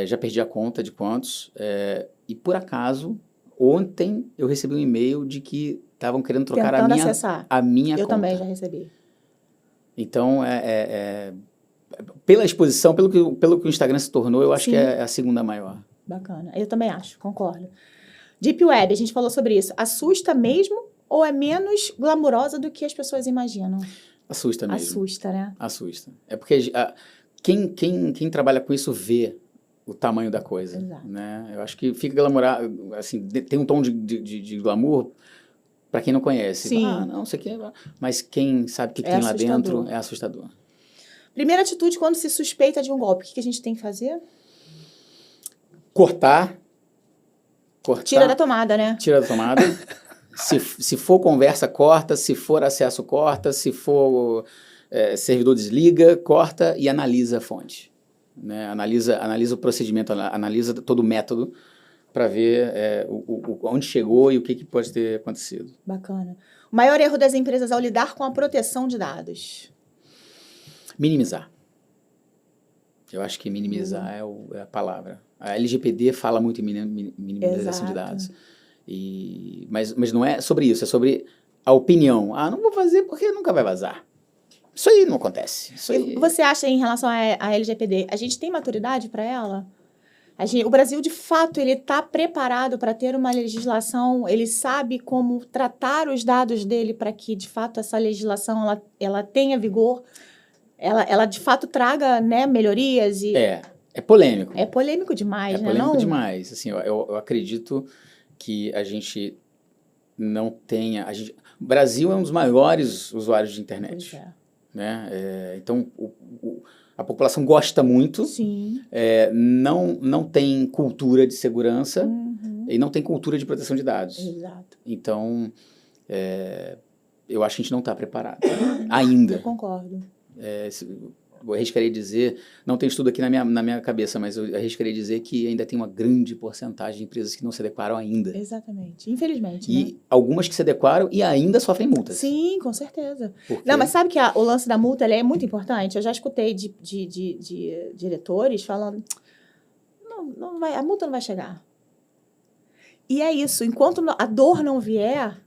Já perdi a conta de quantos. E, por acaso, ontem eu recebi um e-mail de que estavam querendo trocar a minha conta. Eu também já recebi. Então, pela exposição, pelo que o Instagram se tornou, eu acho que é a segunda maior. Bacana. Eu também acho, concordo. Deep Web, a gente falou sobre isso. Assusta mesmo ou é menos glamurosa do que as pessoas imaginam? Assusta mesmo. Assusta, né? Assusta. É porque quem trabalha com isso vê o tamanho da coisa. Exato. Né? Eu acho que fica glamourado, assim, tem um tom de glamour para quem não conhece. Sim. Não, isso aqui mas quem sabe o que tem lá dentro é assustador. Primeira atitude quando se suspeita de um golpe, o que a gente tem que fazer? Cortar. Tira da tomada, né? Tira da tomada. se for conversa, corta. Se for acesso, corta. Se for servidor, desliga, corta e analisa a fonte. Né? Analisa o procedimento, analisa todo o método para ver onde chegou e o que pode ter acontecido. Bacana. O maior erro das empresas ao lidar com a proteção de dados? Minimizar. Eu acho que minimizar é a palavra. A LGPD fala muito em minimização de dados. Mas não é sobre isso, é sobre a opinião. Não vou fazer porque nunca vai vazar. Isso aí não acontece. E você acha, em relação à LGPD, a gente tem maturidade para ela? O Brasil, de fato, ele está preparado para ter uma legislação, ele sabe como tratar os dados dele para que, de fato, essa legislação ela tenha vigor, ela de fato traga, né, melhorias? É polêmico. É polêmico demais, né? É polêmico demais. Assim, eu acredito que a gente não tenha... O Brasil é um dos maiores usuários de internet. Pois é. Né? Então, a população gosta muito, Sim. Não tem cultura de segurança e não tem cultura de proteção de dados. Exato. Então, eu acho que a gente não está preparado ainda. Eu concordo. Eu arriscaria dizer, não tem estudo aqui na minha cabeça, mas eu arriscaria dizer que ainda tem uma grande porcentagem de empresas que não se adequaram ainda. Exatamente. Infelizmente, E né? algumas que se adequaram e ainda sofrem multas. Sim, com certeza. Porque... Não, mas sabe que o lance da multa é muito importante? Eu já escutei de diretores falando, não vai, a multa não vai chegar. E é isso, enquanto a dor não vier,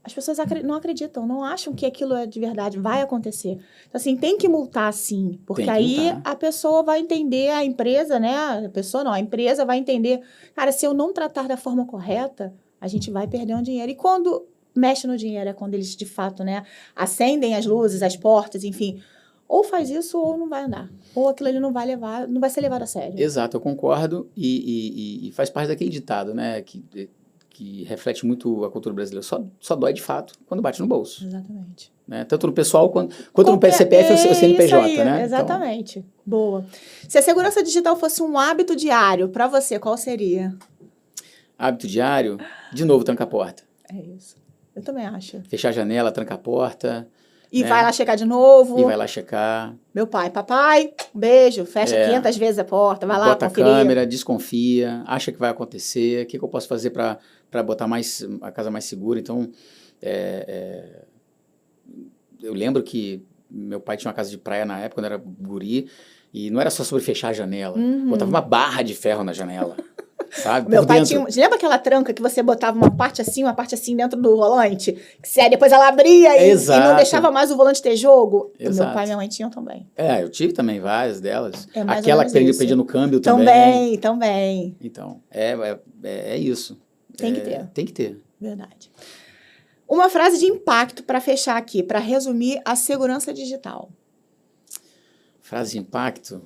as pessoas não acreditam, não acham que aquilo é de verdade, vai acontecer. Então, assim, tem que multar sim, porque aí a pessoa vai entender, a empresa, né? A empresa vai entender, cara, se eu não tratar da forma correta, a gente vai perder um dinheiro. E quando mexe no dinheiro é quando eles, de fato, né, acendem as luzes, as portas, enfim, ou faz isso ou não vai andar. Ou aquilo ali não vai ser levado a sério. Exato, eu concordo e faz parte daquele ditado, né, que reflete muito a cultura brasileira. Só dói de fato quando bate no bolso. Exatamente. Né? Tanto no pessoal quanto no CPF ou CNPJ, aí, né? Exatamente. Então... Boa. Se a segurança digital fosse um hábito diário, para você, qual seria? Hábito diário? De novo, tranca a porta. É isso. Eu também acho. Fechar a janela, tranca a porta. E vai lá checar de novo. E vai lá checar. Meu pai, papai, beijo, fecha 500 vezes a porta, vai lá bota conferir. Bota a câmera, desconfia, acha que vai acontecer, o que eu posso fazer para botar a casa mais segura. Então, eu lembro que meu pai tinha uma casa de praia na época, quando era guri, e não era só sobre fechar a janela, botava uma barra de ferro na janela. Sabe? Meu pai tinha... Lembra aquela tranca que você botava uma parte assim dentro do volante? Que depois ela abria e não deixava mais o volante ter jogo? Exato. Meu pai e minha mãe tinham também. Eu tive também várias delas. Aquela que perdia no câmbio Também. Então, é isso. Tem que ter. Tem que ter. Verdade. Uma frase de impacto para fechar aqui, para resumir a segurança digital. Frase de impacto...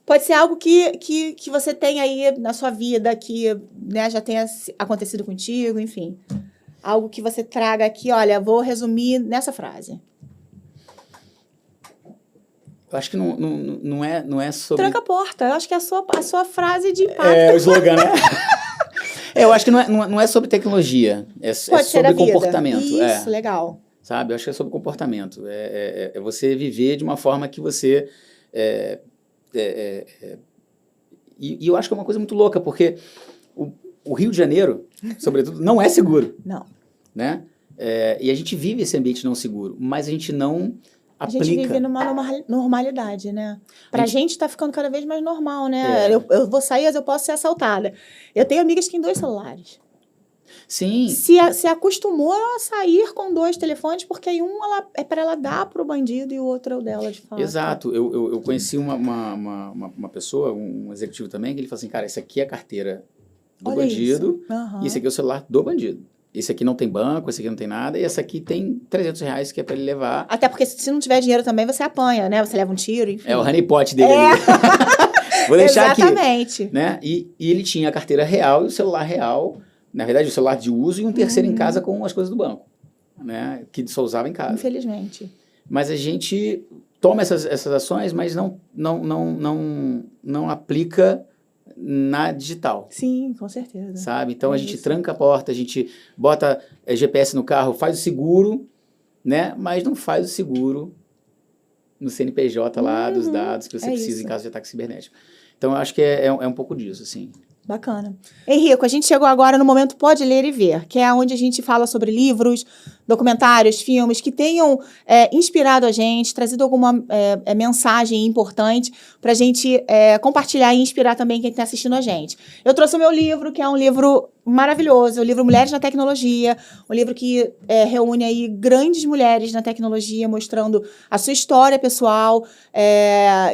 Pode ser algo que você tem aí na sua vida, que, né, já tenha acontecido contigo, enfim. Algo que você traga aqui, olha, vou resumir nessa frase. Eu acho que não é sobre... Tranca a porta. Eu acho que é a sua frase de impacto. É o slogan, né? Eu acho que não é sobre tecnologia. É sobre comportamento. Isso, legal. Sabe? Eu acho que é sobre comportamento. É você viver de uma forma que você... E eu acho que é uma coisa muito louca, porque o Rio de Janeiro, sobretudo, não é seguro. Não. Né? E a gente vive esse ambiente não seguro, mas a gente não aplica. A gente vive numa normalidade, né? Pra gente tá ficando cada vez mais normal, né? Eu vou sair, eu posso ser assaltada. Eu tenho amigas que têm 2 celulares. Sim. Se acostumou a sair com 2 telefones, porque aí é para ela dar pro bandido e o outro é o dela, de fato. Exato. Eu conheci uma pessoa, um executivo também, que ele falou assim, cara, esse aqui é a carteira do bandido e esse aqui é o celular do bandido. Esse aqui não tem banco, esse aqui não tem nada, e esse aqui tem R$300 que é para ele levar. Até porque se não tiver dinheiro também, você apanha, né? Você leva um tiro, enfim. É o honeypot dele ali. Vou deixar Exatamente. aqui. Né? E ele tinha a carteira real e o celular real... Na verdade, o celular de uso e um terceiro em casa com as coisas do banco, né? Que só usava em casa. Infelizmente. Mas a gente toma essas ações, mas não aplica na digital. Sim, com certeza. Sabe? Então, a gente tranca a porta, a gente bota GPS no carro, faz o seguro, né? Mas não faz o seguro no CNPJ lá, dos dados que você precisa em caso de ataque cibernético. Então, eu acho que é um pouco disso, assim. Bacana. Henrico, a gente chegou agora no momento Pode Ler e Ver, que é onde a gente fala sobre livros, documentários, filmes que tenham inspirado a gente, trazido alguma mensagem importante para a gente compartilhar e inspirar também quem está assistindo a gente. Eu trouxe o meu livro, que é um livro maravilhoso, o livro Mulheres na Tecnologia, um livro que reúne aí grandes mulheres na tecnologia, mostrando a sua história pessoal,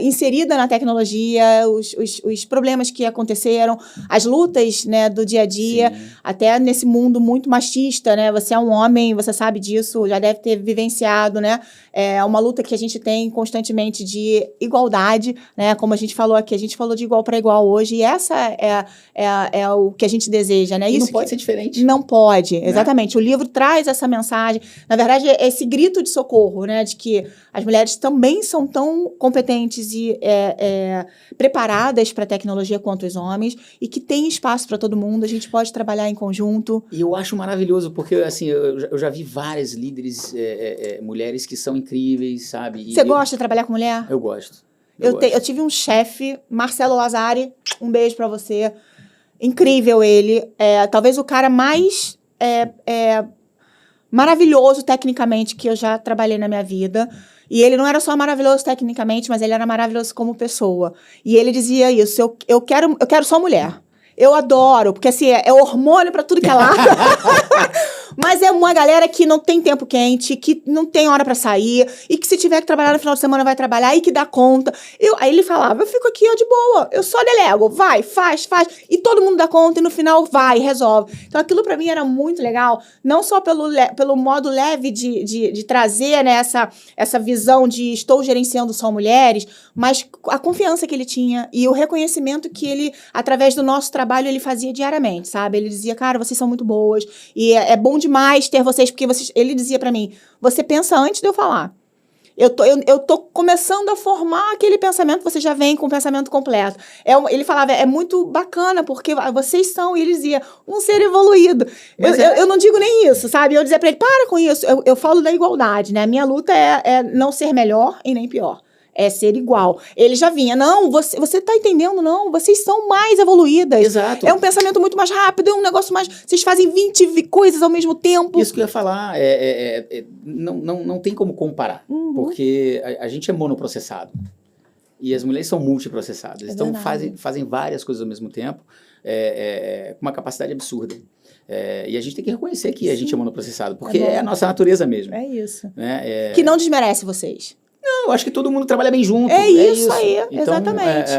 inserida na tecnologia, os problemas que aconteceram, as lutas, né, do dia a dia, sim, até nesse mundo muito machista, né? Você é um homem, você sabe disso, já deve ter vivenciado, né? É uma luta que a gente tem constantemente de igualdade, né? Como a gente falou aqui, a gente falou de igual para igual hoje, e essa é o que a gente deseja, né? E isso não pode ser diferente. Não pode, né? Exatamente. O livro traz essa mensagem, na verdade, é esse grito de socorro, né? De que as mulheres também são tão competentes e preparadas para a tecnologia quanto os homens, e que tem espaço para todo mundo, a gente pode trabalhar em conjunto. E eu acho maravilhoso, porque assim, eu já vi várias líderes, mulheres que são incríveis, sabe? Você gosta de trabalhar com mulher? Eu gosto. Eu tive um chefe, Marcelo Lazari, um beijo para você. Incrível ele. Talvez o cara mais maravilhoso tecnicamente que eu já trabalhei na minha vida. E ele não era só maravilhoso tecnicamente, mas ele era maravilhoso como pessoa. E ele dizia isso, eu quero só mulher. Eu adoro, porque assim, é hormônio pra tudo que é lado. Mas é uma galera que não tem tempo quente, que não tem hora pra sair, e que se tiver que trabalhar no final de semana vai trabalhar, e que dá conta. Aí ele falava, eu fico aqui, ó, de boa, eu só delego, vai, faz, e todo mundo dá conta, e no final vai, resolve. Então aquilo pra mim era muito legal, não só pelo modo leve de trazer, né, essa visão de estou gerenciando só mulheres, mas a confiança que ele tinha e o reconhecimento que ele, através do nosso trabalho, ele fazia diariamente, sabe? Ele dizia, cara, vocês são muito boas, e é bom demais ter vocês, porque ele dizia pra mim, você pensa antes de eu falar. Eu tô começando a formar aquele pensamento, você já vem com o pensamento completo. Ele falava, é muito bacana, porque vocês são, e ele dizia, um ser evoluído. Eu não digo nem isso, sabe? Eu dizia pra ele, para com isso. Eu falo da igualdade, né? A minha luta é não ser melhor e nem pior. É ser igual. Ele já vinha, não, você tá entendendo, não, vocês são mais evoluídas. Exato. É um pensamento muito mais rápido, é um negócio mais... Vocês fazem 20 coisas ao mesmo tempo. Isso que eu ia falar, não tem como comparar, porque a gente é monoprocessado. E as mulheres são multiprocessadas. Então fazem várias coisas ao mesmo tempo, com uma capacidade absurda. E a gente tem que reconhecer que a gente é monoprocessado, porque é a nossa natureza mesmo. É isso. Né? Que não desmerece vocês. Não, eu acho que todo mundo trabalha bem junto. É isso aí, então, exatamente.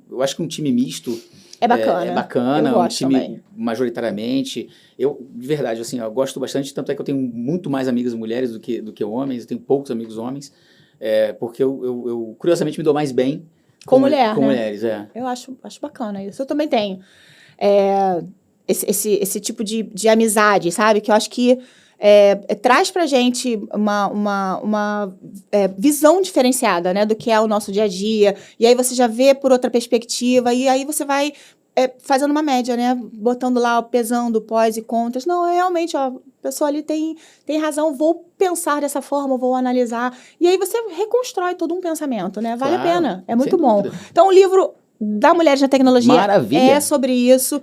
Eu acho que um time misto é bacana. É bacana, eu gosto um time também. Majoritariamente. De verdade, assim, eu gosto bastante, tanto é que eu tenho muito mais amigas mulheres do que homens, eu tenho poucos amigos homens, porque eu curiosamente me dou mais bem com mulheres. Eu acho bacana isso. Eu também tenho esse tipo de amizade, sabe? Que eu acho que traz pra gente uma visão diferenciada, né, do que é o nosso dia a dia, e aí você já vê por outra perspectiva, e aí você vai fazendo uma média, né, botando lá, pesando pós e contras. Não, realmente, ó, a pessoa ali tem razão, vou pensar dessa forma, vou analisar, e aí você reconstrói todo um pensamento, né, vale a pena, é muito bom. Então, o livro da Mulheres na Tecnologia é sobre isso.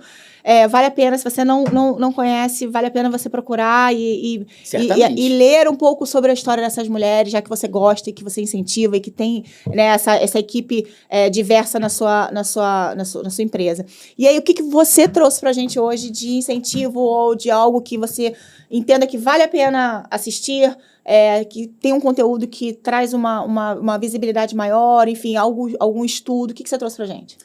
Vale a pena, se você não conhece, vale a pena você procurar e ler um pouco sobre a história dessas mulheres, já que você gosta e que você incentiva e que tem, né, essa equipe diversa na sua empresa. E aí, o que você trouxe pra gente hoje de incentivo ou de algo que você entenda que vale a pena assistir, que tem um conteúdo que traz uma visibilidade maior, enfim, algum estudo? O que você trouxe pra gente?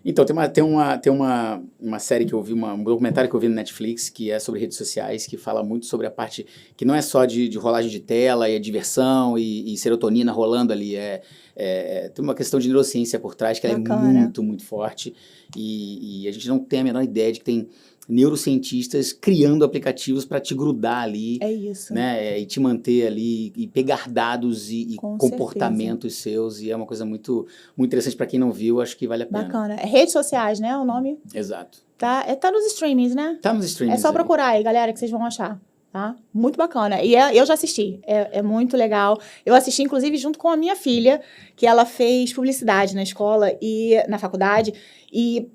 Então, tem uma série que eu vi, um documentário que eu vi no Netflix, que é sobre redes sociais, que fala muito sobre a parte que não é só de rolagem de tela e a diversão e serotonina rolando ali. Tem uma questão de neurociência por trás, que ela é muito, muito forte. E a gente não tem a menor ideia de que tem neurocientistas criando aplicativos para te grudar ali. É isso. Né? E te manter ali, e pegar dados e comportamentos seus. E é uma coisa muito, muito interessante para quem não viu, acho que vale a pena. Bacana. Redes sociais, né? O nome? Exato. Tá nos streamings, né? Tá nos streamings. É só procurar aí, galera, que vocês vão achar. Tá? Muito bacana. E eu já assisti. É muito legal. Eu assisti, inclusive, junto com a minha filha, que ela fez publicidade na escola e na faculdade. E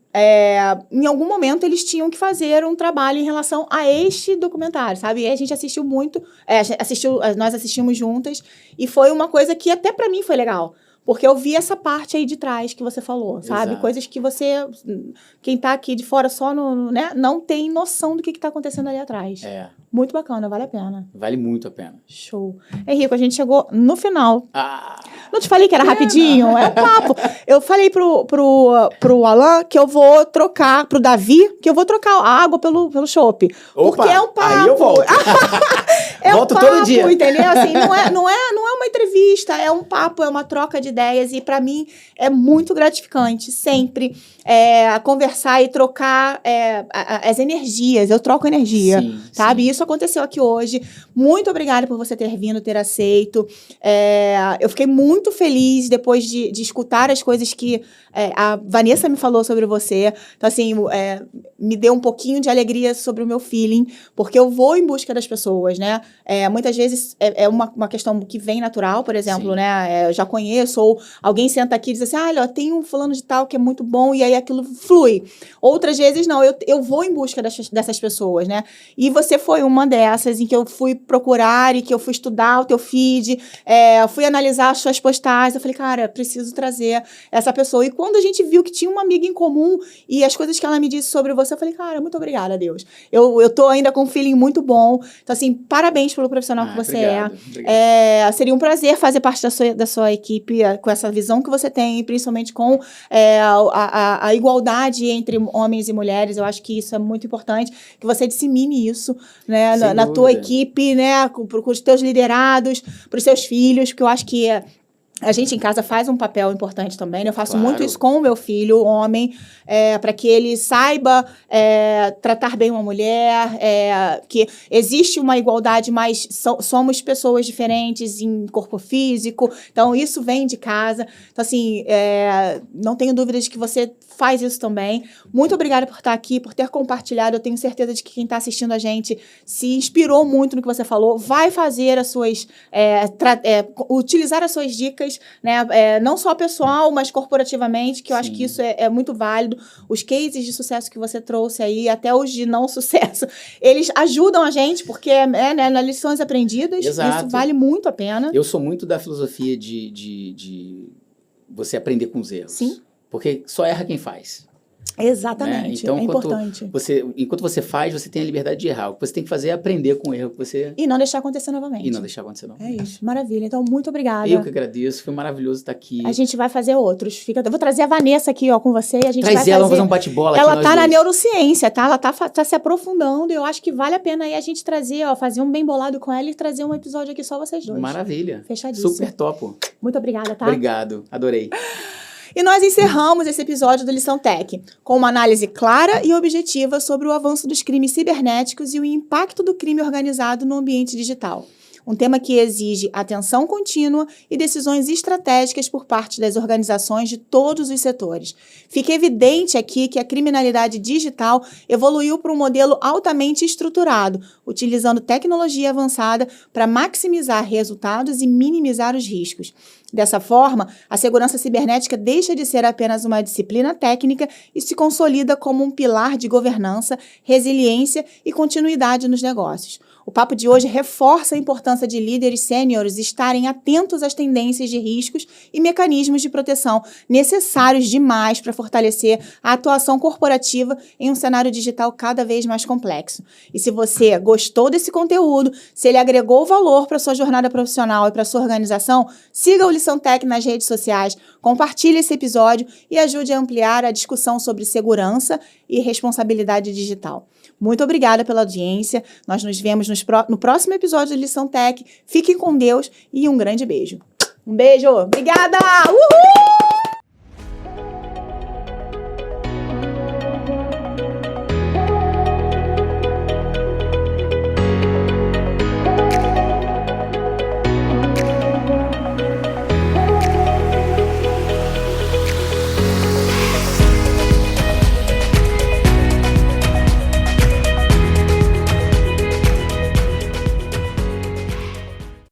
em algum momento eles tinham que fazer um trabalho em relação a este documentário, sabe? E a gente assistiu muito. Nós assistimos juntas. E foi uma coisa que até pra mim foi legal. Porque eu vi essa parte aí de trás que você falou, sabe? Exato. Coisas que quem tá aqui de fora só né, não tem noção do que tá acontecendo ali atrás. Muito bacana, vale a pena. Vale muito a pena. Show. Henrico, a gente chegou no final. Não te falei que era rapidinho? É um papo. Eu falei pro Alan que eu vou trocar, pro Davi, que eu vou trocar a água pelo chopp. Porque é um papo. Aí eu volto. Volto um papo, todo dia. Entendeu? Assim, não é uma entrevista, é um papo, é uma troca de ideias. E pra mim é muito gratificante, sempre, conversar e trocar as energias. Eu troco energia, sabe? Sim. Isso aconteceu aqui hoje. Muito obrigada por você ter vindo, ter aceito. Eu fiquei muito feliz depois de escutar as coisas que a Vanessa me falou sobre você. Então, assim, me deu um pouquinho de alegria sobre o meu feeling, porque eu vou em busca das pessoas, né? Muitas vezes é uma questão que vem natural, por exemplo, né? Eu já conheço, ou alguém senta aqui e diz assim, olha, tem um fulano de tal que é muito bom, e aí aquilo flui. Outras vezes, não, eu vou em busca dessas pessoas, né? E você foi uma dessas em que eu fui procurar e que eu fui estudar o teu feed, fui analisar as suas postagens, eu falei, cara, preciso trazer essa pessoa. E quando a gente viu que tinha uma amiga em comum e as coisas que ela me disse sobre você, eu falei, cara, muito obrigada, Deus. Eu tô ainda com um feeling muito bom. Então, assim, parabéns pelo profissional que você obrigado. Seria um prazer fazer parte da sua equipe com essa visão que você tem, principalmente com a igualdade entre homens e mulheres. Eu acho que isso é muito importante, que você dissemine isso, né, na tua equipe, né, com os teus liderados, para os seus filhos, porque eu acho que a gente em casa faz um papel importante também, né? Eu faço muito isso com o meu filho, homem, para que ele saiba tratar bem uma mulher, que existe uma igualdade, mas somos pessoas diferentes em corpo físico, então isso vem de casa. Então, assim, não tenho dúvidas de que você faz isso também. Muito obrigada por estar aqui, por ter compartilhado. Eu tenho certeza de que quem está assistindo a gente se inspirou muito no que você falou, vai fazer as suas... utilizar as suas dicas, né? Não só pessoal, mas corporativamente, que eu acho que isso é muito válido. Os cases de sucesso que você trouxe aí, até os de não sucesso, eles ajudam a gente, porque nas lições aprendidas, Exato. Isso vale muito a pena. Eu sou muito da filosofia de você aprender com os erros. Sim. Porque só erra quem faz. Exatamente, né? Então, importante. Enquanto você faz, você tem a liberdade de errar. O que você tem que fazer é aprender com o erro que você... E não deixar acontecer novamente. É isso, maravilha. Então, muito obrigada. Eu que agradeço, foi maravilhoso estar aqui. A gente vai fazer outros. Eu vou trazer a Vanessa aqui, ó, com você. A gente Traz ela, vamos fazer um bate-bola aqui. Ela tá na neurociência, tá? Ela tá se aprofundando. E eu acho que vale a pena aí a gente trazer, ó, fazer um bem bolado com ela e trazer um episódio aqui só vocês dois. Maravilha. Fechadíssimo. Super topo. Muito obrigada, tá? Obrigado, adorei. E nós encerramos esse episódio do Lição Tech com uma análise clara e objetiva sobre o avanço dos crimes cibernéticos e o impacto do crime organizado no ambiente digital. Um tema que exige atenção contínua e decisões estratégicas por parte das organizações de todos os setores. Fica evidente aqui que a criminalidade digital evoluiu para um modelo altamente estruturado, utilizando tecnologia avançada para maximizar resultados e minimizar os riscos. Dessa forma, a segurança cibernética deixa de ser apenas uma disciplina técnica e se consolida como um pilar de governança, resiliência e continuidade nos negócios. O papo de hoje reforça a importância de líderes sêniores estarem atentos às tendências de riscos e mecanismos de proteção necessários demais para fortalecer a atuação corporativa em um cenário digital cada vez mais complexo. E se você gostou desse conteúdo, se ele agregou valor para a sua jornada profissional e para a sua organização, siga o Lição Tech nas redes sociais, compartilhe esse episódio e ajude a ampliar a discussão sobre segurança e responsabilidade digital. Muito obrigada pela audiência. Nós nos vemos no próximo episódio de Lição Tech. Fiquem com Deus e um grande beijo. Um beijo. Obrigada! Uhul!